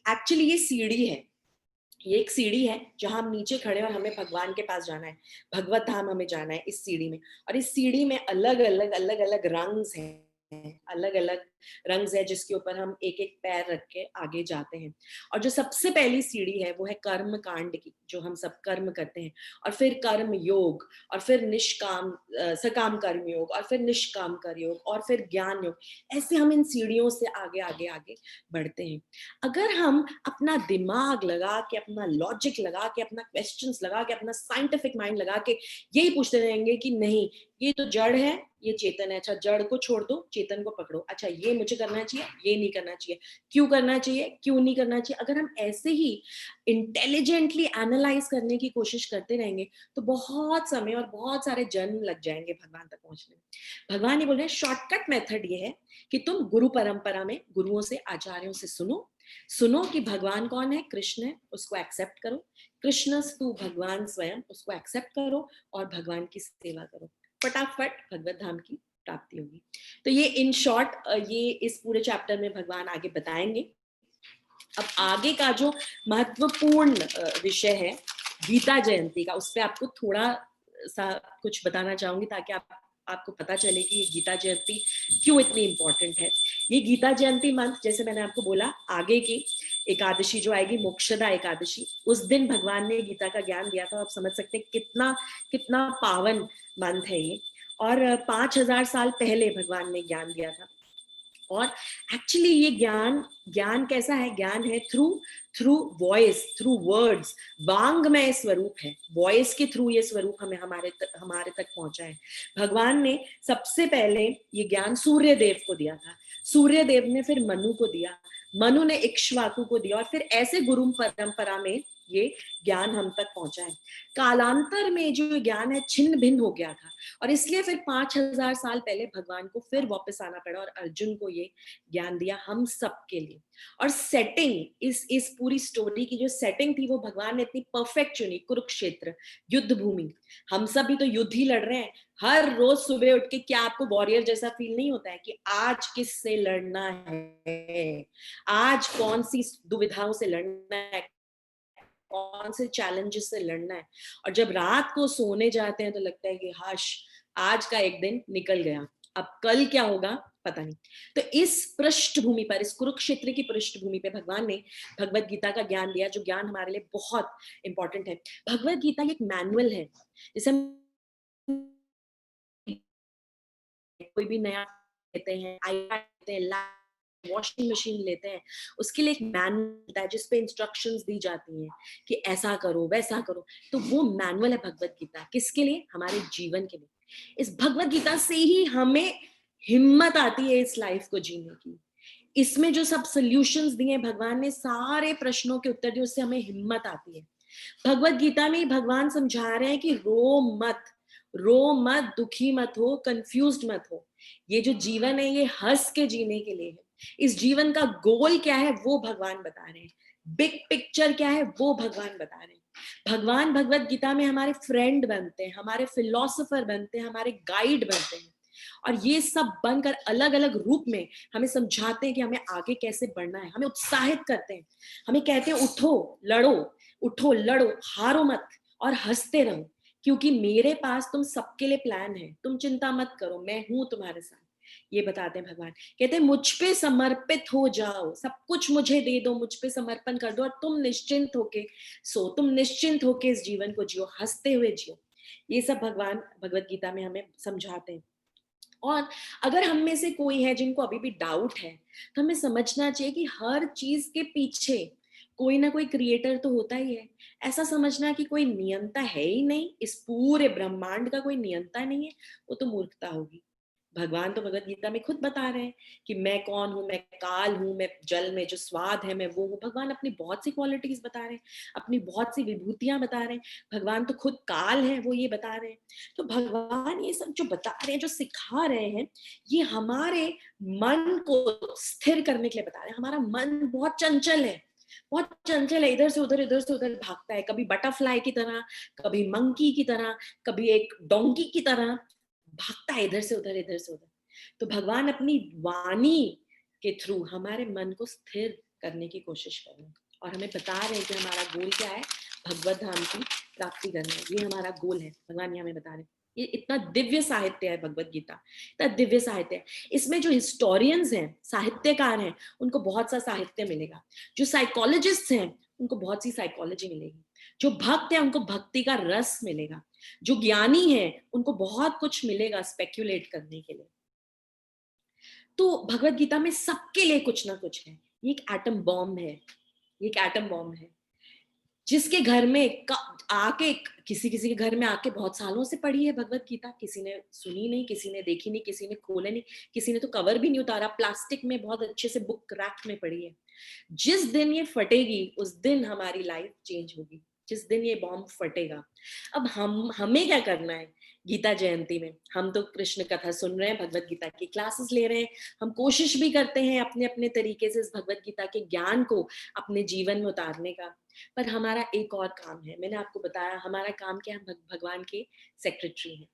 एक्चुअली ये सीढ़ी है, ये एक सीढ़ी है जहां हम नीचे खड़े हैं और हमें भगवान के पास जाना है, भगवत धाम हमें जाना है इस सीढ़ी में। और इस सीढ़ी में अलग अलग रंग हैं, अलग अलग रंग है जिसके ऊपर हम एक एक पैर रख के आगे जाते हैं। और जो सबसे पहली सीढ़ी है वो है कर्म कांड की, जो हम सब कर्म करते हैं, और फिर कर्म योग, और फिर निष्काम सकाम कर्म योग, और फिर निष्काम कर्म योग, और फिर ज्ञान योग। ऐसे हम इन सीढ़ियों से आगे आगे आगे बढ़ते हैं। अगर हम अपना दिमाग लगा के, अपना लॉजिक लगा के, अपना क्वेश्चंस लगा के, अपना साइंटिफिक माइंड लगा के यही पूछते रहेंगे कि नहीं ये तो जड़ है, ये चेतन है, अच्छा जड़ को छोड़ दो, चेतन को पकड़ो, अच्छा ये मुझे करना चाहिए, ये नहीं करना चाहिए, क्यों करना चाहिए, क्यों नहीं करना चाहिए, अगर हम ऐसे ही इंटेलिजेंटली एनालाइज करने की कोशिश करते रहेंगे तो बहुत समय और बहुत सारे जन्म लग जाएंगे भगवान तक पहुंचने में। भगवान ये बोल रहे हैं शॉर्टकट मेथड ये है कि तुम गुरु परंपरा में गुरुओं से, आचार्यों से सुनो कि भगवान कौन है, कृष्ण है, उसको एक्सेप्ट करो, कृष्णस्तु भगवान स्वयं, उसको एक्सेप्ट करो और भगवान की सेवा करो, फटाफट भगवत धाम की प्राप्ति होगी। तो ये इन शॉर्ट ये इस पूरे चैप्टर में भगवान आगे बताएंगे। अब आगे का जो महत्वपूर्ण विषय है गीता जयंती का, उस पर आपको थोड़ा सा कुछ बताना चाहूंगी ताकि आपको पता चले कि ये गीता जयंती क्यों इतनी इंपॉर्टेंट है। ये गीता जयंती मंथ, जैसे मैंने आपको बोला, आगे की एकादशी जो आएगी मोक्षदा एकादशी, उस दिन भगवान ने गीता का ज्ञान दिया था। आप समझ सकते हैं कितना कितना पावन मंथ है ये। और 5000 साल पहले भगवान ने ज्ञान दिया था। और एक्चुअली ये ज्ञान कैसा है, ज्ञान है थ्रू वॉइस, थ्रू वर्ड्स, वांगमय स्वरूप है, वॉइस के थ्रू ये स्वरूप हमें हमारे तक पहुंचा है। भगवान ने सबसे पहले ये ज्ञान सूर्य देव को दिया था, सूर्य देव ने फिर मनु को दिया, मनु ने इक्ष्वाकु को दिया, और फिर ऐसे गुरु परंपरा में ये ज्ञान हम तक पहुंचा है। कालांतर में जो ज्ञान है छिन्न भिन्न हो गया था, और इसलिए फिर 5000 साल पहले भगवान को फिर वापस आना पड़ा और अर्जुन को ये ज्ञान दिया हम सबके लिए। और सेटिंग, इस पूरी स्टोरी की जो सेटिंग थी वो भगवान ने इतनी परफेक्ट चुनी, कुरुक्षेत्र युद्ध भूमि। हम सब भी तो युद्ध ही लड़ रहे हैं हर रोज सुबह उठ के। क्या आपको वॉरियर जैसा फील नहीं होता है कि आज किससे लड़ना है, आज कौन सी दुविधाओं से लड़ना है, कौन से चैलेंजेस से लड़ना है। और जब रात को सोने जाते हैं तो लगता है कि हाश आज का एक दिन निकल गया, अब कल क्या होगा पता नहीं। तो इस पृष्ठभूमि पर, इस कुरुक्षेत्र की पृष्ठभूमि पे भगवान ने भगवत गीता का ज्ञान दिया, जो ज्ञान हमारे लिए बहुत इंपॉर्टेंट है। भगवत गीता एक मैनुअल है। जैसे कोई भी नया लेते हैं, आईपैड लेते हैं, वॉशिंग मशीन लेते हैं, उसके लिए एक मैनुअल है जिसपे इंस्ट्रक्शंस दी जाती हैं कि ऐसा करो वैसा करो। तो वो मैनुअल है भगवत गीता। किसके लिए? हमारे जीवन के लिए। इस भगवत गीता से ही हमें हिम्मत आती है इस लाइफ को जीने की। इसमें जो सब सोल्यूशंस दिए भगवान ने, सारे प्रश्नों के उत्तर दिए, उससे हमें हिम्मत आती है। भगवत गीता में भगवान समझा रहे हैं कि रो मत, दुखी मत हो, कंफ्यूज्ड मत हो। ये जो जीवन है ये हंस के जीने के लिए है। इस जीवन का गोल क्या है वो भगवान बता रहे हैं, बिग पिक्चर क्या है वो भगवान बता रहे हैं। भगवान भगवत गीता में हमारे फ्रेंड बनते हैं, हमारे फिलोसोफर बनते हैं, हमारे गाइड बनते हैं, और ये सब बनकर अलग अलग रूप में हमें समझाते हैं कि हमें आगे कैसे बढ़ना है, हमें उत्साहित करते हैं, हमें कहते हैं उठो लड़ो, हारो मत और हंसते रहो, क्योंकि मेरे पास तुम सबके लिए प्लान है, तुम चिंता मत करो, मैं हूं तुम्हारे साथ। ये बताते हैं भगवान। कहते हैं मुझ पे समर्पित हो जाओ, सब कुछ मुझे दे दो, मुझ पे समर्पण कर दो और तुम निश्चिंत होके सो, तुम निश्चिंत होके इस जीवन को जियो, हंसते हुए जियो। ये सब भगवान भगवत गीता में हमें समझाते हैं। और अगर हम में से कोई है जिनको अभी भी डाउट है, तो हमें समझना चाहिए कि हर चीज के पीछे कोई ना कोई क्रिएटर तो होता ही है। ऐसा समझना कि कोई नियंता है ही नहीं, इस पूरे ब्रह्मांड का कोई नियंता नहीं है, वो तो मूर्खता होगी। भगवान तो भगवत गीता में खुद बता रहे हैं कि मैं कौन हूं, मैं काल हूं, मैं जल में जो स्वाद है मैं वो हूं। भगवान अपनी बहुत सी क्वालिटीज बता रहे हैं, अपनी बहुत सी विभूतियां बता रहे हैं। भगवान तो खुद काल है, वो ये बता रहे हैं। तो भगवान ये सब जो बता रहे हैं, जो सिखा रहे हैं, ये हमारे मन को स्थिर करने के लिए बता रहे हैं। हमारा मन बहुत चंचल है, बहुत चंचल है, इधर से उधर भागता है, कभी बटरफ्लाई की तरह, कभी मंकी की तरह, कभी एक डोंकी की तरह भागता है इधर से उधर, इधर से उधर। तो भगवान अपनी वाणी के थ्रू हमारे मन को स्थिर करने की कोशिश कर रहे हैं और हमें बता रहे हैं कि हमारा गोल क्या है, भगवत धाम की प्राप्ति करना है, ये हमारा गोल है। भगवान ये हमें बता रहे हैं। ये इतना दिव्य साहित्य है भगवत गीता, इतना दिव्य साहित्य है। इसमें जो हिस्टोरियंस हैं, साहित्यकार हैं, उनको बहुत सा साहित्य मिलेगा। जो साइकोलॉजिस्ट हैं, उनको बहुत सी साइकोलॉजी मिलेगी। जो भक्त है, उनको भक्ति का रस मिलेगा। जो ज्ञानी है, उनको बहुत कुछ मिलेगा स्पेक्युलेट करने के लिए। तो भगवत गीता में सबके लिए कुछ ना कुछ है। ये एक एटम बॉम्ब है, ये एक एटम बॉम्ब है। जिसके घर में आके, किसी किसी के घर में आके बहुत सालों से पढ़ी है भगवत गीता, किसी ने सुनी नहीं, किसी ने देखी नहीं, किसी ने खोले नहीं, किसी ने तो कवर भी नहीं उतारा, प्लास्टिक में बहुत अच्छे से बुक रैक में पड़ी है। जिस दिन ये फटेगी, उस दिन हमारी लाइफ चेंज होगी, जिस दिन ये बॉम्ब फटेगा। अब हमें क्या करना है गीता जयंती में? हम तो कृष्ण कथा सुन रहे हैं, भगवत गीता की क्लासेस ले रहे हैं, हम कोशिश भी करते हैं अपने अपने तरीके से इस भगवत गीता के ज्ञान को अपने जीवन में उतारने का। पर हमारा एक और काम है, मैंने आपको बताया हमारा काम क्या है, हम भगवान के सेक्रेटरी हैं।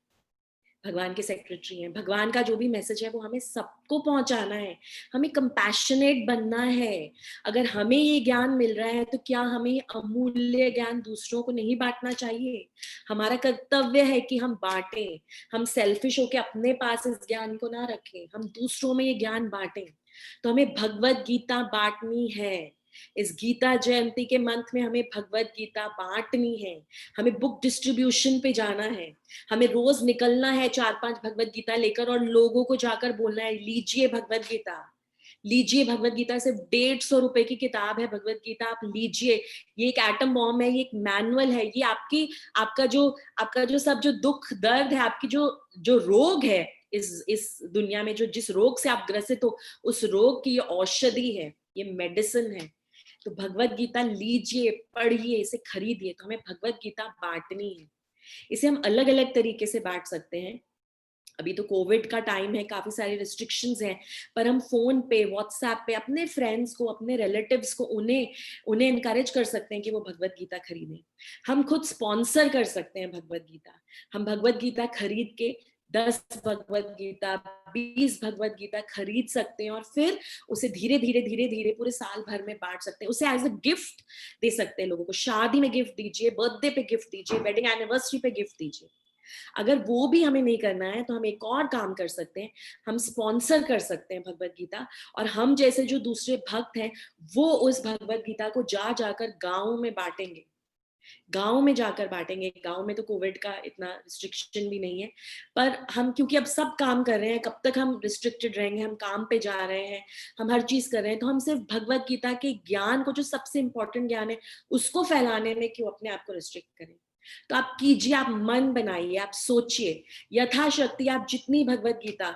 भगवान के सेक्रेटरी हैं। भगवान का जो भी मैसेज है वो हमें सबको पहुंचाना है, हमें कंपैशनेट बनना है। अगर हमें ये ज्ञान मिल रहा है तो क्या हमें ये अमूल्य ज्ञान दूसरों को नहीं बांटना चाहिए? हमारा कर्तव्य है कि हम बांटें, हम सेल्फिश होकर अपने पास इस ज्ञान को ना रखें, हम दूसरों में ये ज्ञान बांटें। तो हमें भगवत गीता बांटनी है। इस गीता जयंती के मंथ में हमें भगवत गीता बांटनी है। हमें बुक डिस्ट्रीब्यूशन पे जाना है, हमें रोज निकलना है 4-5 भगवत गीता लेकर और लोगों को जाकर बोलना है, लीजिए भगवत गीता, लीजिए भगवत गीता। सिर्फ 150 रुपए की किताब है भगवत गीता, आप लीजिए। ये एक एटम बॉम्ब है, ये एक मैनुअल है, ये आपका जो सब जो दुख दर्द है, आपकी जो जो रोग है इस दुनिया में, जो जिस रोग से आप ग्रसित हो, उस रोग की ये औषधि है, ये मेडिसिन है। तो भगवत गीता लीजिए, पढ़िए, इसे खरीदिए। तो हमें भगवत गीता बांटनी है। इसे हम अलग अलग तरीके से बांट सकते हैं। अभी तो कोविड का टाइम है, काफी सारी रिस्ट्रिक्शंस हैं, पर हम फोन पे, व्हाट्सएप पे अपने फ्रेंड्स को, अपने रिलेटिव्स को, उन्हें उन्हें इनकरेज कर सकते हैं कि वो भगवत गीता खरीदें। हम खुद स्पॉन्सर कर सकते हैं भगवत गीता। हम भगवत गीता खरीद के 10 भगवत गीता, 20 भगवत गीता खरीद सकते हैं और फिर उसे धीरे धीरे धीरे धीरे पूरे साल भर में बांट सकते हैं। उसे एज अ गिफ्ट दे सकते हैं लोगों को। शादी में गिफ्ट दीजिए, बर्थडे पे गिफ्ट दीजिए, वेडिंग एनिवर्सरी पे गिफ्ट दीजिए। अगर वो भी हमें नहीं करना है तो हम एक और काम कर सकते हैं, हम स्पॉन्सर कर सकते हैं भगवत गीता। और हम जैसे जो दूसरे भक्त हैं, वो उस भगवत गीता को जाकर गाँव में बांटेंगे, गाँव में जाकर बांटेंगे। गाँव में तो कोविड का इतना रिस्ट्रिक्शन भी नहीं है, पर हम क्योंकि अब सब काम कर रहे हैं, कब तक हम रिस्ट्रिक्टेड रहेंगे? हम काम पे जा रहे हैं, हम हर चीज कर रहे हैं, तो हम सिर्फ भगवत गीता के ज्ञान को, जो सबसे इंपॉर्टेंट ज्ञान है, उसको फैलाने में क्यों अपने आप को रिस्ट्रिक्ट करें? तो आप कीजिए, आप मन बनाइए, आप सोचिए, यथाशक्ति आप जितनी भगवत गीता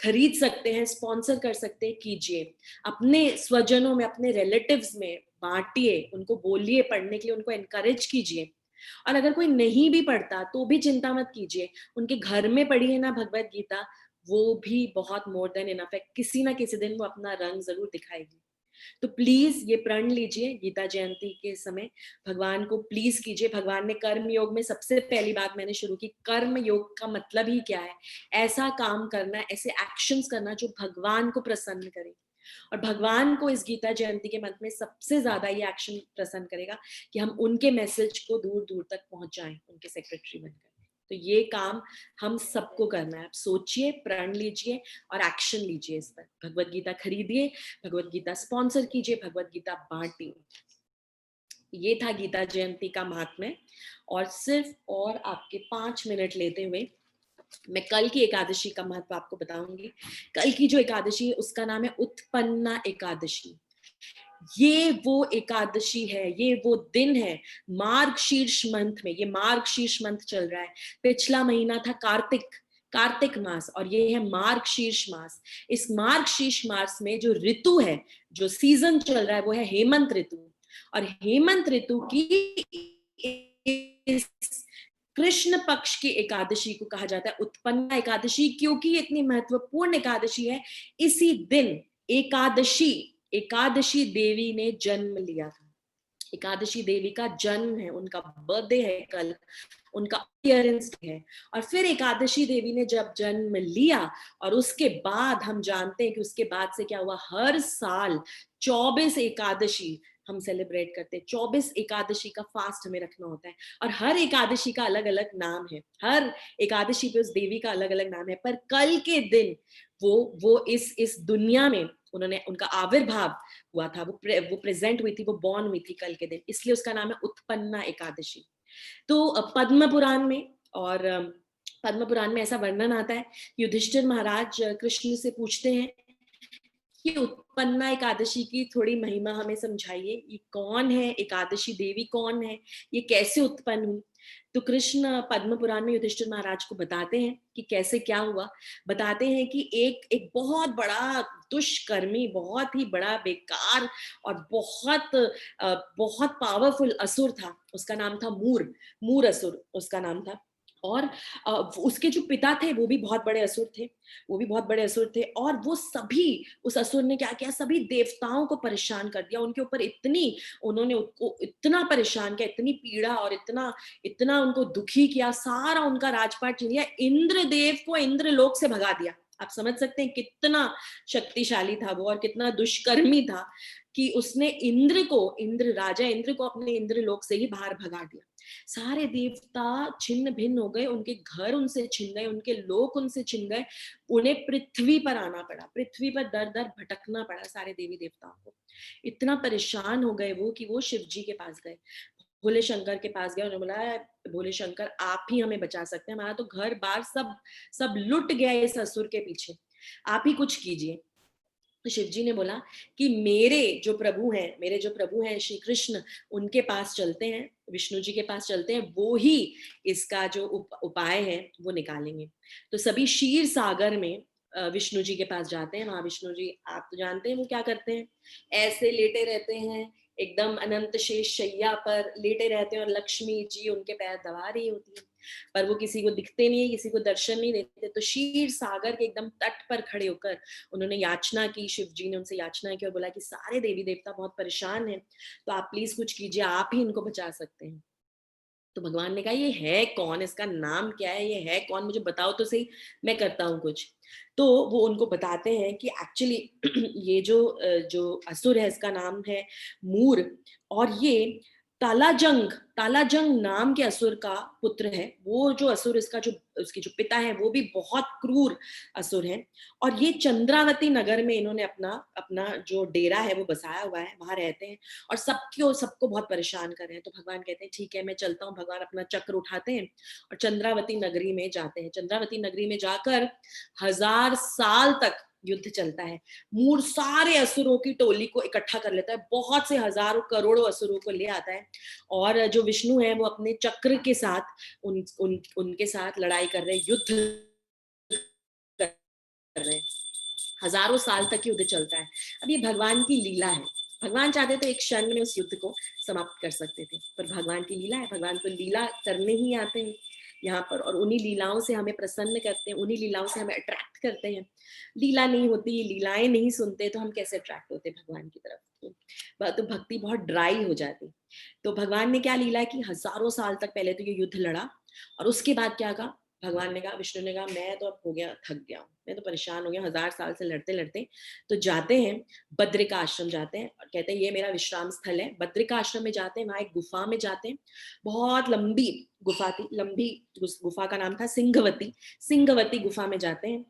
खरीद सकते हैं, स्पॉन्सर कर सकते हैं, कीजिए। अपने स्वजनों में, अपने रिलेटिव्स में बांटिए, उनको बोलिए पढ़ने के लिए, उनको एनकरेज कीजिए। और अगर कोई नहीं भी पढ़ता तो भी चिंता मत कीजिए, उनके घर में पढ़ी है ना भगवत गीता, वो भी बहुत मोर देन इनफ है। किसी ना किसी दिन वो अपना रंग जरूर दिखाएगी। तो प्लीज ये प्रण लीजिए गीता जयंती के समय, भगवान को प्लीज कीजिए। भगवान ने कर्म योग में सबसे पहली बात मैंने शुरू की, कर्म योग का मतलब ही क्या है? ऐसा काम करना, ऐसे एक्शंस करना जो भगवान को प्रसन्न करे। और भगवान को इस गीता जयंती के मंथ में सबसे ज्यादा ये एक्शन प्रसन्न करेगा कि हम उनके मैसेज को दूर दूर तक पहुंचाएं, उनके सेक्रेटरी बनकर। तो ये काम हम सबको करना है। आप सोचिए, प्रण लीजिए और एक्शन लीजिए इस पर। भगवत गीता खरीदिए, भगवत गीता स्पॉन्सर कीजिए, भगवत गीता बांटिए। ये था गीता जयंती का महात्म्य। और सिर्फ और आपके 5 मिनट लेते हुए मैं कल की एकादशी का महत्व आपको बताऊंगी। कल की जो एकादशी है उसका नाम है उत्पन्ना एकादशी। ये वो एकादशी है, ये वो दिन है मार्ग शीर्ष मंथ में। ये मार्ग शीर्ष मंथ चल रहा है। पिछला महीना था कार्तिक मास और ये है मार्ग शीर्ष मास। इस मार्ग शीर्ष मास में जो ऋतु है, जो सीजन चल रहा है, वो है हेमंत ऋतु। और हेमंत ऋतु की इस कृष्ण पक्ष की एकादशी को कहा जाता है उत्पन्ना एकादशी। क्योंकि ये इतनी महत्वपूर्ण एकादशी है, इसी दिन एकादशी देवी ने जन्म लिया था। एकादशी देवी का जन्म है, उनका बर्थडे है कल, उनका अपीयरेंस है। और फिर एकादशी देवी ने जब जन्म लिया और उसके बाद हम जानते हैं कि उसके बाद से क्या हुआ, हर साल 24 एकादशी हम सेलिब्रेट करते हैं। 24 एकादशी का फास्ट हमें रखना होता है और हर एकादशी का अलग अलग नाम है, हर एकादशी पे उस देवी का अलग अलग नाम है। पर कल के दिन वो इस दुनिया में उन्होंने, उनका आविर्भाव हुआ था, वो प्रेजेंट हुई थी, वो बॉर्न हुई थी कल के दिन, इसलिए उसका नाम है उत्पन्ना एकादशी। तो पद्म पुराण में, और पद्म पुराण में ऐसा वर्णन आता है, युधिष्ठिर महाराज कृष्ण से पूछते हैं कि उत्पन्ना एकादशी की थोड़ी महिमा हमें समझाइए, ये कौन है, एकादशी देवी कौन है, ये कैसे उत्पन्न हुई। तो कृष्ण पद्म पुराण में युधिष्ठिर महाराज को बताते हैं कि कैसे क्या हुआ। बताते हैं कि एक एक बहुत बड़ा दुष्कर्मी, बहुत ही बड़ा बेकार और बहुत पावरफुल असुर था, उसका नाम था मूर, मूर असुर उसका नाम था। और उसके जो पिता थे वो भी बहुत बड़े असुर थे, वो भी बहुत बड़े असुर थे। और वो सभी, उस असुर ने क्या किया, सभी देवताओं को परेशान कर दिया, उनके ऊपर इतनी, उन्होंने उनको इतना परेशान किया, इतनी पीड़ा और इतना इतना उनको दुखी किया, सारा उनका राजपाट छीन लिया, इंद्रदेव को इंद्रलोक से भगा दिया। आप समझ सकते हैं कितना शक्तिशाली था वो और कितना दुष्कर्मी था कि उसने राजा इंद्र को अपने इंद्रलोक से ही बाहर भगा दिया। सारे देवता छिन्न भिन्न हो गए, उनके घर उनसे छिन गए, उनके लोक उनसे छिन गए, उन्हें पृथ्वी पर आना पड़ा, पृथ्वी पर दर दर भटकना पड़ा सारे देवी देवताओं को। इतना परेशान हो गए वो कि वो शिव जी के पास गए, भोले शंकर के पास गए। उन्होंने बोला, भोले शंकर आप ही हमें बचा सकते हैं, हमारा तो घर बार सब सब लुट गया इस असुर के पीछे, आप ही कुछ कीजिए। तो शिव जी ने बोला कि मेरे जो प्रभु हैं श्री कृष्ण, उनके पास चलते हैं, विष्णु जी के पास चलते हैं, वो ही इसका जो उपाय है वो निकालेंगे। तो सभी क्षीर सागर में विष्णु जी के पास जाते हैं। वहां विष्णु जी, आप तो जानते हैं वो क्या करते हैं, ऐसे लेटे रहते हैं, एकदम अनंत शेष शैया पर लेटे रहते हैं और लक्ष्मी जी उनके पैर दबा रही होती है, पर वो किसी को दिखते नहीं है, किसी को दर्शन नहीं देते। तो क्षीर सागर के एकदम तट पर खड़े होकर उन्होंने याचना की, शिव जी ने उनसे याचना की और बोला कि सारे देवी देवता बहुत परेशान हैं, तो आप प्लीज कुछ कीजिए, आप ही इनको बचा सकते हैं। तो भगवान ने कहा ये है कौन, इसका नाम क्या है, ये है कौन, मुझे बताओ तो सही, मैं करता हूँ कुछ। तो वो उनको बताते हैं कि एक्चुअली ये जो असुर है इसका नाम है मूर, और ये तालाजंग तालाजंग नाम के असुर का पुत्र है। वो जो असुर, इसका जो उसके जो पिता है वो भी बहुत क्रूर असुर है। और ये चंद्रावती नगर में इन्होंने अपना अपना जो डेरा है वो बसाया हुआ है, वहां रहते हैं और सबको बहुत परेशान कर रहे हैं। तो भगवान कहते हैं ठीक है मैं चलता हूँ। भगवान अपना चक्र उठाते हैं और चंद्रावती नगरी में जाते हैं। चंद्रावती नगरी में जाकर 1000 साल तक युद्ध चलता है। मूर सारे असुरों की टोली को इकट्ठा कर लेता है, बहुत से हजारों करोड़ों असुरों को ले आता है। और जो विष्णु है वो अपने चक्र के साथ उनके साथ लड़ाई कर रहे हैं, युद्ध कर रहे हैं। हजारों साल तक युद्ध चलता है। अब ये भगवान की लीला है, भगवान चाहते तो एक क्षण में उस युद्ध को समाप्त कर सकते थे, पर भगवान की लीला है, भगवान तो लीला करने ही आते हैं यहाँ पर, और उन्हीं लीलाओं से हमें प्रसन्न करते हैं, उन्हीं लीलाओं से हमें अट्रैक्ट करते हैं। लीला नहीं होती, लीलाएं नहीं सुनते तो हम कैसे अट्रैक्ट होते भगवान की तरफ, तो भक्ति बहुत ड्राई हो जाती। तो भगवान ने क्या लीला की, हजारों साल तक पहले तो ये युद्ध लड़ा और उसके बाद क्या कहा, भगवान ने कहा, विष्णु ने कहा मैं तो अब हो गया, थक गया हूँ, मैं तो परेशान हो गया 1000 साल से लड़ते लड़ते। तो जाते हैं बद्रिका आश्रम, जाते हैं और कहते हैं ये मेरा विश्राम स्थल है। बद्रिका आश्रम में जाते हैं, वहां एक गुफा में जाते हैं, बहुत लंबी गुफा थी, लंबी गुफा का नाम था सिंहवती। सिंहवती गुफा में जाते हैं,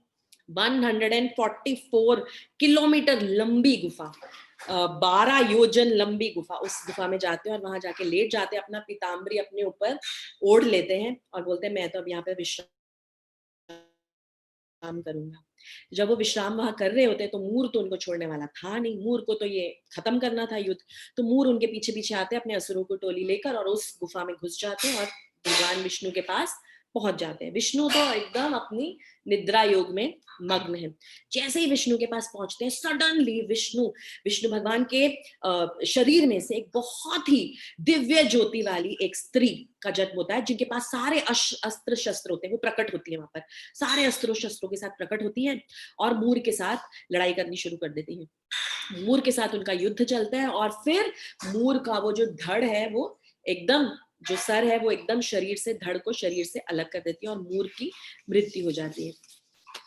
144 किलोमीटर लंबी गुफा, 12 योजन लंबी गुफा, उस गुफा में जाते हैं और वहां जाके लेट जाते हैं, अपना पीताम्बरी अपने ऊपर ओढ़ लेते हैं और बोलते हैं मैं तो अब यहाँ पे विश्राम करूंगा। जब वो विश्राम वहां कर रहे होते तो मूर तो उनको छोड़ने वाला था नहीं, मूर को तो ये खत्म करना था युद्ध। तो मूर उनके पीछे पीछे आते हैं अपने असुरों को टोली लेकर और उस गुफा में घुस जाते हैं और भगवान विष्णु के पास पहुंच जाते हैं। विष्णु तो एकदम अपनी निद्रा योग में मग्न है। जैसे ही विष्णु के पास पहुंचते हैं, सडनली विष्णु विष्णु भगवान के शरीर में से एक बहुत ही दिव्य ज्योति वाली एक स्त्री का जन्म होता है, जिनके पास सारे अस्त्र शस्त्र होते हैं। वो प्रकट होती है वहां पर, सारे अस्त्रों शस्त्रों के साथ प्रकट होती है और मूर के साथ लड़ाई करनी शुरू कर देती है। मूर के साथ उनका युद्ध चलता है और फिर मूर का वो जो धड़ है, वो एकदम, जो सर है वो एकदम शरीर से, धड़ को शरीर से अलग कर देती है और मूर की मृत्यु हो जाती है।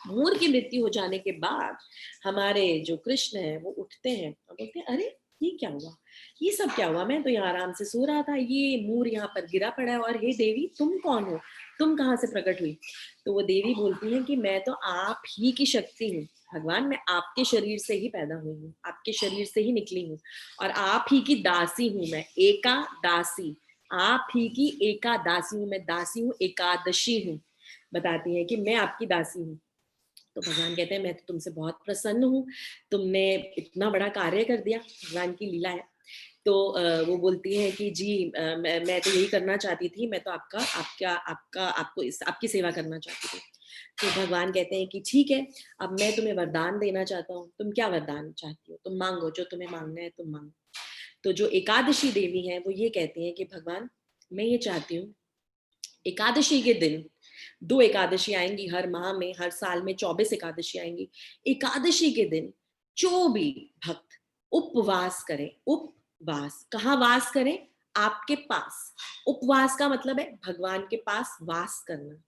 मूर की मृत्यु हो जाने के बाद हमारे जो कृष्ण है वो उठते हैं और बोलते हैं, अरे ये क्या हुआ, ये सब क्या हुआ, मैं तो यहाँ आराम से सो रहा था, ये मूर यहाँ पर गिरा पड़ा है, और हे देवी तुम कौन हो, तुम कहाँ से प्रकट हुई। तो वो देवी बोलती है कि मैं तो आप ही की शक्ति हूँ भगवान, मैं आपके शरीर से ही पैदा हुई हूँ, आपके शरीर से ही निकली हूँ, और आप ही की दासी हूँ मैं, एका दासी, आप ही की एका दासी हूँ मैं, दासी हूँ, एकादशी हूँ। बताती है कि मैं आपकी दासी हूँ। तो भगवान कहते हैं मैं तो तुमसे बहुत प्रसन्न हूँ, तुमने इतना बड़ा कार्य कर दिया, भगवान की लीला है। तो वो बोलती है कि जी मैं तो यही करना चाहती थी, मैं तो आपका आपका आपका आपको इस आपकी सेवा करना चाहती थी। तो भगवान कहते हैं कि ठीक है, अब मैं तुम्हें वरदान देना चाहता हूँ, तुम क्या वरदान चाहती हो, तुम मांगो, जो तुम्हें मांगना है तुम मांगो। तो जो एकादशी देवी है वो ये कहती है कि भगवान मैं ये चाहती हूँ, एकादशी के दिन, 2 एकादशी आएंगी हर माह में, हर साल में 24 एकादशी आएंगी। एकादशी के दिन जो भी भक्त उपवास करें, उपवास, कहाँ वास करें, आपके पास। उपवास का मतलब है भगवान के पास वास करना,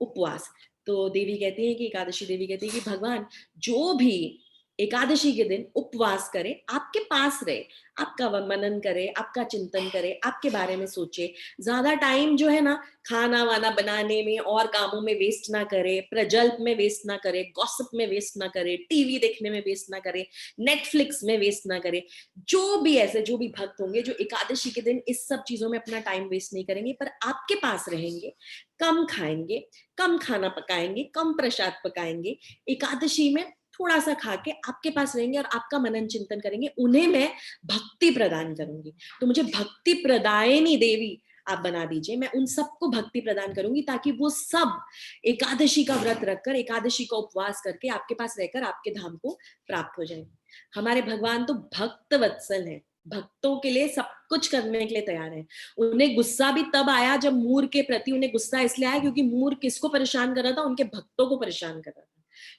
उपवास। तो देवी कहती है कि एकादशी देवी कहती है कि भगवान जो भी एकादशी के दिन उपवास करे, आपके पास रहे, आपका मनन करे, आपका चिंतन करे, आपके बारे में सोचे, ज्यादा टाइम जो है ना खाना वाना बनाने में और कामों में वेस्ट ना करे, प्रजल्प में वेस्ट ना करे, गॉसिप में वेस्ट ना करे, टीवी देखने में वेस्ट ना करे, नेटफ्लिक्स में वेस्ट ना करे। जो भी ऐसे जो भी भक्त होंगे जो एकादशी के दिन इस सब चीजों में अपना टाइम वेस्ट नहीं करेंगे, पर आपके पास रहेंगे, कम खाएंगे, कम खाना पकाएंगे, कम प्रसाद पकाएंगे, एकादशी में थोड़ा सा खा के आपके पास रहेंगे और आपका मनन चिंतन करेंगे, उन्हें मैं भक्ति प्रदान करूंगी। तो मुझे भक्ति प्रदायिनी देवी आप बना दीजिए, मैं उन सबको भक्ति प्रदान करूंगी ताकि वो सब एकादशी का व्रत रखकर, एकादशी का उपवास करके आपके पास रहकर आपके धाम को प्राप्त हो जाएंगे। हमारे भगवान तो भक्त वत्सल हैं, भक्तों के लिए सब कुछ करने के लिए तैयार है। उन्हें गुस्सा भी तब आया जब मूर के प्रति उन्हें गुस्सा इसलिए आया क्योंकि मूर किसको परेशान कर रहा था, उनके भक्तों को परेशान कर रहा था,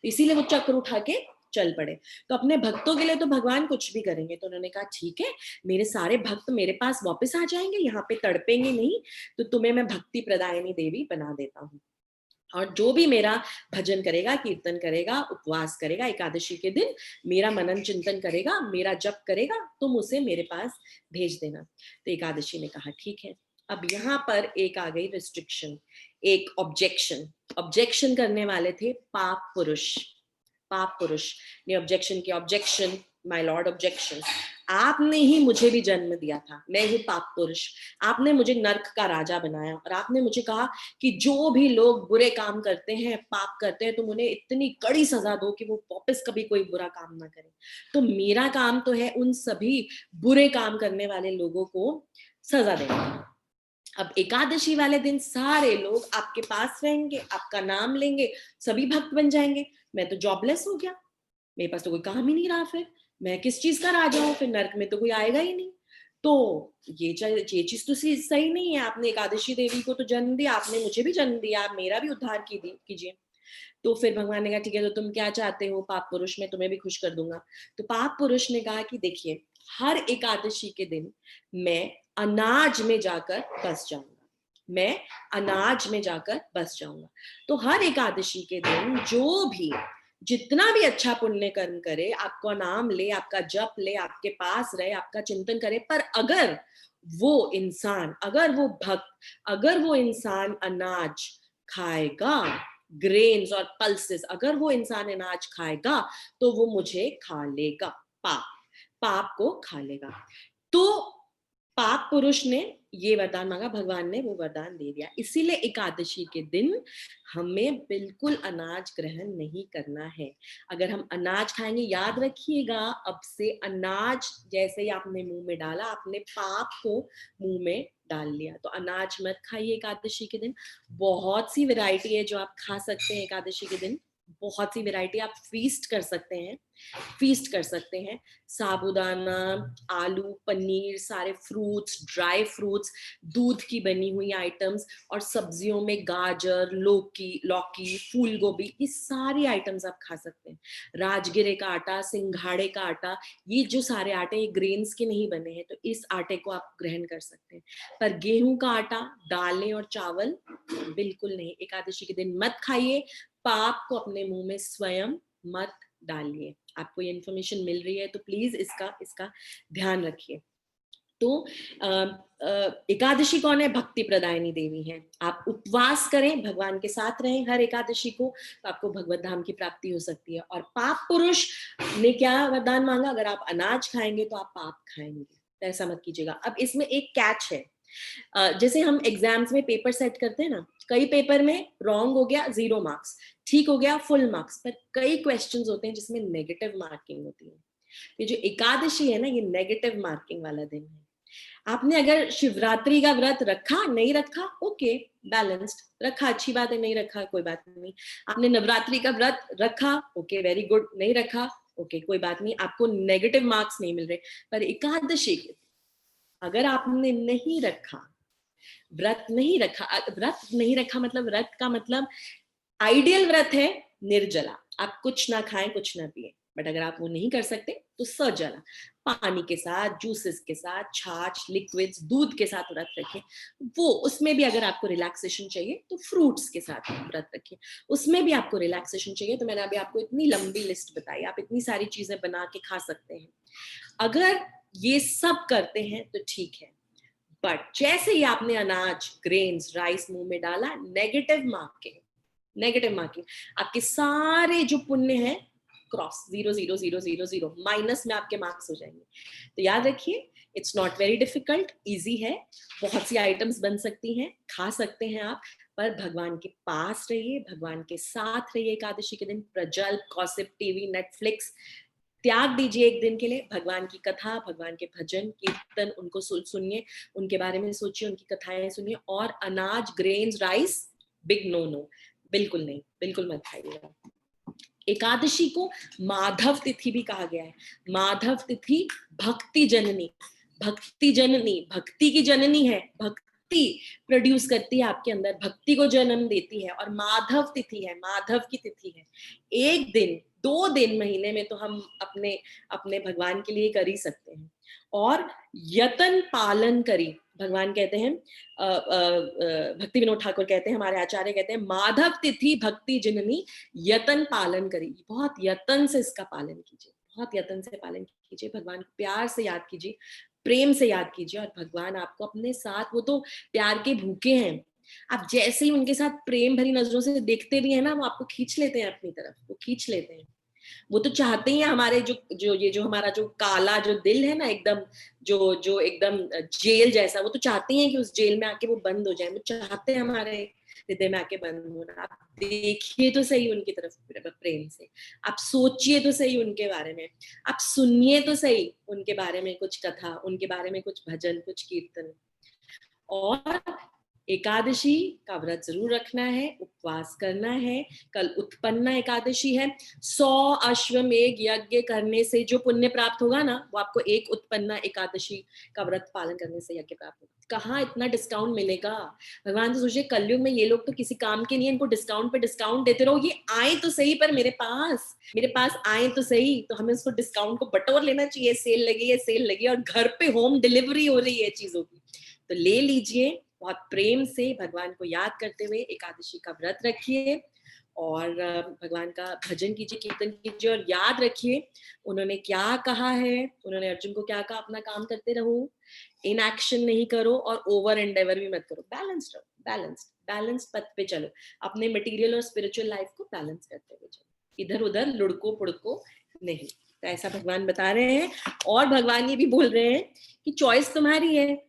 इसीलिए वो चक्र उठा के चल पड़े। तो अपने भक्तों के लिए तो भगवान कुछ भी करेंगे। तो उन्होंने कहा ठीक है, मेरे सारे भक्त मेरे पास वापस आ जाएंगे, यहाँ पे तड़पेंगे नहीं, तो तुम्हें मैं भक्ति प्रदायिनी देवी बना देता हूँ। और जो भी मेरा भजन करेगा, कीर्तन करेगा, उपवास करेगा, एकादशी के दिन मेरा मनन चिंतन करेगा, मेरा जप करेगा, तुम उसे मेरे पास भेज देना। तो एकादशी ने कहा ठीक है। अब यहाँ पर एक आ गई रिस्ट्रिक्शन, एक ऑब्जेक्शन। ऑब्जेक्शन करने वाले थे पाप पुरुष। पाप पुरुष ने ऑब्जेक्शन किया, ऑब्जेक्शन माय लॉर्ड, ऑब्जेक्शन, आपने ही मुझे भी जन्म दिया था, मैं हूँ पाप पुरुष, आपने मुझे नर्क का राजा बनाया और आपने मुझे कहा कि जो भी लोग बुरे काम करते हैं, पाप करते हैं, तुम उन्हें इतनी कड़ी सजा दो कि वो वापस कभी कोई बुरा काम ना करें। तो मेरा काम तो है उन सभी बुरे काम करने वाले लोगों को सजा देना। अब एकादशी वाले दिन सारे लोग आपके पास रहेंगे, आपका नाम लेंगे, सभी भक्त बन जाएंगे। मैं तो जॉबलेस हो गया, मेरे पास तो कोई काम ही नहीं रहा, फिर मैं किस चीज का राजा हूँ, फिर नर्क में तो कोई आएगा ही नहीं। तो ये चीज तो सही नहीं है। आपने एकादशी देवी को तो जन्म दिया, आपने मुझे भी जन्म दिया, आप मेरा भी उद्धार कीजिए। तो फिर भगवान ने कहा ठीक है, तो तुम क्या चाहते हो पाप पुरुष, मैं तुम्हें भी खुश कर दूंगा। तो पाप पुरुष ने कहा कि देखिए, हर एकादशी के दिन मैं अनाज में जाकर बस जाऊंगा, मैं अनाज में जाकर बस जाऊंगा। तो हर एकादशी के दिन जो भी जितना भी अच्छा पुण्य कर्म करे, आपका नाम ले, आपका जप ले, आपके पास रहे, आपका चिंतन करे, पर अगर वो इंसान, अगर वो भक्त, अगर वो इंसान अनाज खाएगा, ग्रेन्स और पल्सेस, अगर वो इंसान अनाज खाएगा तो वो मुझे खा लेगा, पाप पाप को खा लेगा। तो पाप पुरुष ने ये वरदान मांगा, भगवान ने वो वरदान दे दिया। इसीलिए एकादशी के दिन हमें बिल्कुल अनाज ग्रहण नहीं करना है। अगर हम अनाज खाएंगे, याद रखिएगा, अब से अनाज जैसे ही आपने मुंह में डाला, आपने पाप को मुंह में डाल लिया। तो अनाज मत खाइए एकादशी के दिन। बहुत सी वैरायटी है जो आप खा सकते हैं एकादशी के दिन, बहुत सी वैरायटी। आप फीस्ट कर सकते हैं, फीस्ट कर सकते हैं। साबूदाना, आलू, पनीर, सारे फ्रूट्स, ड्राई फ्रूट्स, दूध की बनी हुई आइटम्स, और सब्जियों में गाजर, लौकी, फूल गोभी, ये सारी आइटम्स आप खा सकते हैं। राजगिरे का आटा, सिंघाड़े का आटा, ये जो सारे आटे ये ग्रेन्स के नहीं बने हैं, तो इस आटे को आप ग्रहण कर सकते हैं। पर गेहूं का आटा, दालें और चावल बिल्कुल नहीं, एकादशी के दिन मत खाइए। पाप को अपने मुंह में स्वयं मत डालिए। आपको ये इन्फॉर्मेशन मिल रही है तो प्लीज इसका ध्यान रखिए। तो एकादशी कौन है? भक्ति प्रदायिनी देवी है। आप उपवास करें, भगवान के साथ रहें हर एकादशी को, तो आपको भगवत धाम की प्राप्ति हो सकती है। और पाप पुरुष ने क्या वरदान मांगा? अगर आप अनाज खाएंगे तो आप पाप खाएंगे, तो ऐसा मत कीजिएगा। अब इसमें एक कैच है, जैसे हम एग्जाम्स में पेपर सेट करते हैं ना, कई पेपर में रॉन्ग हो गया 0 मार्क्स, ठीक हो गया फुल मार्क्स, पर कई क्वेश्चंस होते हैं जिसमें नेगेटिव मार्किंग होती है। ये जो एकादशी है ना, ये नेगेटिव मार्किंग वाला दिन है। आपने अगर शिवरात्रि का व्रत रखा, नहीं रखा, ओके, बैलेंस्ड, रखा अच्छी बात है, नहीं रखा कोई बात नहीं। आपने नवरात्रि का व्रत रखा, ओके वेरी गुड, नहीं रखा, ओके कोई बात नहीं, आपको नेगेटिव मार्क्स नहीं मिल रहे। पर एकादशी के अगर आपने नहीं रखा, व्रत नहीं रखा मतलब व्रत का मतलब आइडियल व्रत है निर्जला, आप कुछ ना खाएं कुछ ना पिए। बट अगर आप वो नहीं कर सकते तो सजला, पानी के साथ, जूसेस के साथ, छाछ, लिक्विड्स, दूध के साथ व्रत रखें। वो उसमें भी अगर आपको रिलैक्सेशन चाहिए तो फ्रूट्स के साथ व्रत रखें। उसमें भी आपको रिलैक्सेशन चाहिए तो मैंने अभी आपको इतनी लंबी लिस्ट बताई, आप इतनी सारी चीजें बना के खा सकते हैं। अगर ये सब करते हैं तो ठीक है, बट जैसे ही आपने अनाज, ग्रेन्स, राइस मुंह में डाला, नेगेटिव मार्किंग, आपके सारे जो पुण्य है क्रॉस, 0 माइनस में आपके मार्क्स हो जाएंगे। तो याद रखिए, it's not very difficult, easy है। बहुत सी आइटम्स बन सकती हैं, खा सकते हैं आप, पर भगवान के पास रहिए, भगवान के साथ रहिए एकादशी के दिन। प्रजल्प, गॉसिप, टीवी, नेटफ्लिक्स त्याग दीजिए एक दिन के लिए। भगवान की कथा, भगवान के भजन कीर्तन, उनको सुनिए, उनके बारे में सोचिए, उनकी कथाएं सुनिए। और अनाज, ग्रेन्स, राइस, बिग नो, बिल्कुल नहीं, बिल्कुल मत खाइएगा। एकादशी को माधव तिथि भी कहा गया है। माधव तिथि भक्ति जननी, भक्ति की जननी है। भक्ति प्रोड्यूस करती है आपके अंदर, भक्ति को जन्म देती है, और माधव तिथि है, माधव की तिथि है। एक दिन, 2 दिन महीने में तो हम अपने अपने भगवान के लिए कर ही सकते हैं। और यतन पालन करी, भगवान कहते हैं, भक्ति विनोद ठाकुर कहते हैं, हमारे आचार्य कहते हैं, माधव तिथि भक्ति जननी यतन पालन करी। बहुत यतन से इसका पालन कीजिए, बहुत यतन से पालन कीजिए। भगवान को प्यार से याद कीजिए, प्रेम से याद कीजिए, और भगवान आपको अपने साथ, वो तो प्यार के भूखे हैं, आप जैसे ही उनके साथ प्रेम भरी नजरों से देखते भी है ना, वो आपको खींच लेते हैं अपनी तरफ, वो खींच लेते हैं। वो तो चाहते ही है हमारे जो हमारा जो काला जो दिल है ना, एकदम जो एकदम जेल जैसा, वो तो चाहते हैं कि उस जेल में आके वो बंद हो जाए। वो चाहते हैं हमारे हृदय में आके बंद होना। आप देखिए तो सही उनकी तरफ प्रेम से, आप सोचिए तो सही उनके बारे में, आप सुनिए तो सही उनके बारे में कुछ कथा, उनके बारे में कुछ भजन, कुछ कीर्तन। और एकादशी का व्रत जरूर रखना है, उपवास करना है। कल उत्पन्ना एकादशी है। 100 अश्वमेघ यज्ञ करने से जो पुण्य प्राप्त होगा ना, वो आपको एक उत्पन्ना एकादशी का व्रत पालन करने से यज्ञ प्राप्त होगा। कहाँ इतना डिस्काउंट मिलेगा? भगवान तो सोचिए, कलयुग में ये लोग तो किसी काम के नहीं, इनको डिस्काउंट पे डिस्काउंट देते रहो। ये आए तो सही, पर मेरे पास आए तो सही, तो हमें उसको डिस्काउंट को बटोर लेना चाहिए। सेल लगी और घर पे होम डिलीवरी हो रही है चीजों की, तो ले लीजिए। बहुत प्रेम से भगवान को याद करते हुए एकादशी का व्रत रखिए, और भगवान का भजन कीजिए, कीर्तन कीजिए, और याद रखिए उन्होंने क्या कहा है। उन्होंने अर्जुन को क्या कहा? अपना काम करते रहो, इन एक्शन नहीं करो, और ओवर एंडेवर भी मत करो। बैलेंस्ड रहो, बैलेंस्ड पथ पे चलो, अपने मटेरियल और स्पिरिचुअल लाइफ को बैलेंस करते हुए चलो, इधर उधर लुढ़को पुढ़को नहीं। तो ऐसा भगवान बता रहे हैं। और भगवान ये भी बोल रहे हैं कि चॉइस तुम्हारी है,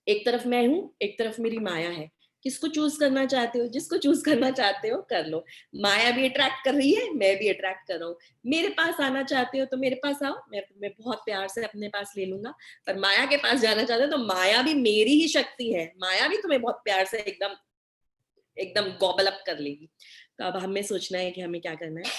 एक तरफ मैं हूं, एक तरफ मेरी माया है, किसको चूज करना चाहते हो, जिसको चूज करना चाहते हो कर लो। माया भी अट्रैक्ट कर रही है, मैं भी अट्रैक्ट कर रहा हूँ। मेरे पास आना चाहते हो तो मेरे पास आओ, मैं तुम्हें बहुत प्यार से अपने पास ले लूंगा। पर माया के पास जाना चाहते हो तो माया भी मेरी ही शक्ति है, माया भी तुम्हें बहुत प्यार से एकदम एकदम गॉबल अप कर लेगी। तो अब हमें सोचना है कि हमें क्या करना है।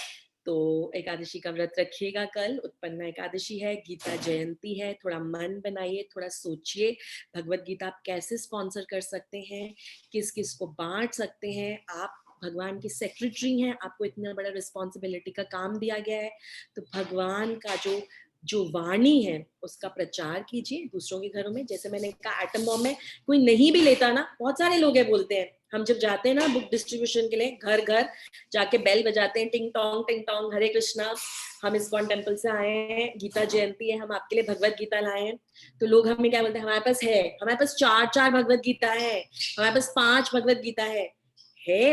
तो एकादशी का व्रत रखिएगा, कल उत्पन्ना एकादशी है, गीता जयंती है, थोड़ा मन बनाइए, थोड़ा सोचिए भगवत गीता आप कैसे स्पॉन्सर कर सकते हैं, किस किस को बांट सकते हैं। आप भगवान की सेक्रेटरी हैं, आपको इतना बड़ा रिस्पॉन्सिबिलिटी का काम दिया गया है, तो भगवान का जो जो वाणी है उसका प्रचार कीजिए दूसरों के घरों में। जैसे मैंने कहा एटम बॉम्ब में कोई नहीं भी लेता ना, बहुत सारे लोग हैं बोलते हैं, हम जब जाते हैं ना बुक डिस्ट्रीब्यूशन के लिए घर घर जाके बेल बजाते हैं, टिंग टोंग हरे कृष्णा, हम इस्कॉन टेम्पल से आए हैं, गीता जयंती है, हम आपके लिए भगवत गीता लाए हैं। तो लोग हमें क्या बोलते हैं, हमारे पास है, हमारे पास चार चार भगवत गीता है, हमारे पास 5 भगवत गीता है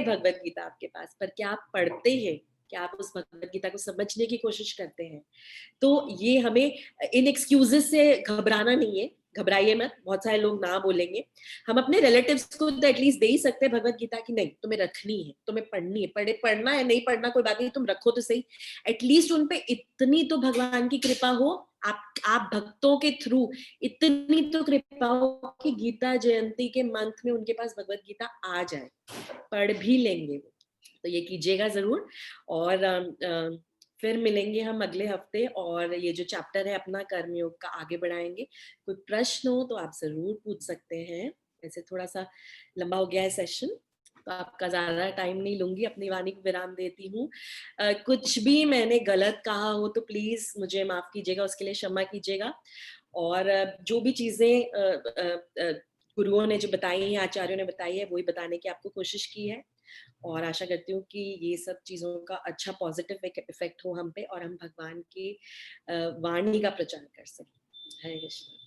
भगवत गीता आपके पास, पर क्या आप पढ़ते हैं, क्या आप उस भगवत गीता को समझने की कोशिश करते हैं। तो ये हमें इन एक्सक्यूजेस से घबराना नहीं है, घबराइए मत, बहुत सारे लोग ना बोलेंगे। हम अपने रिलेटिव्स को तो एटलीस्ट दे ही सकते हैं भगवत गीता की, नहीं तुम्हें रखनी है, तुम्हें पढ़नी है, पढ़ना है नहीं पढ़ना कोई बात नहीं, तुम रखो तो सही। एटलीस्ट उन पे इतनी तो भगवान की कृपा हो, आप भक्तों के थ्रू इतनी तो कृपा हो कि गीता जयंती के मंथ में उनके पास भगवत गीता आ जाए, पढ़ भी लेंगे। तो ये कीजिएगा जरूर। और फिर मिलेंगे हम अगले हफ्ते, और ये जो चैप्टर है अपना कर्मयोग का आगे बढ़ाएंगे। कोई प्रश्न हो तो आप जरूर पूछ सकते हैं। वैसे थोड़ा सा लंबा हो गया है सेशन, तो आपका ज्यादा टाइम नहीं लूंगी, अपनी वाणी को विराम देती हूँ। कुछ भी मैंने गलत कहा हो तो प्लीज मुझे माफ कीजिएगा, उसके लिए क्षमा कीजिएगा। और जो भी चीजें गुरुओं ने जो बताई है, आचार्यों ने बताई है, वही बताने की आपको कोशिश की है। और आशा करती हूँ कि ये सब चीजों का अच्छा पॉजिटिव इफेक्ट हो हम पे, और हम भगवान की वाणी का प्रचार कर सकें। हरे कृष्ण।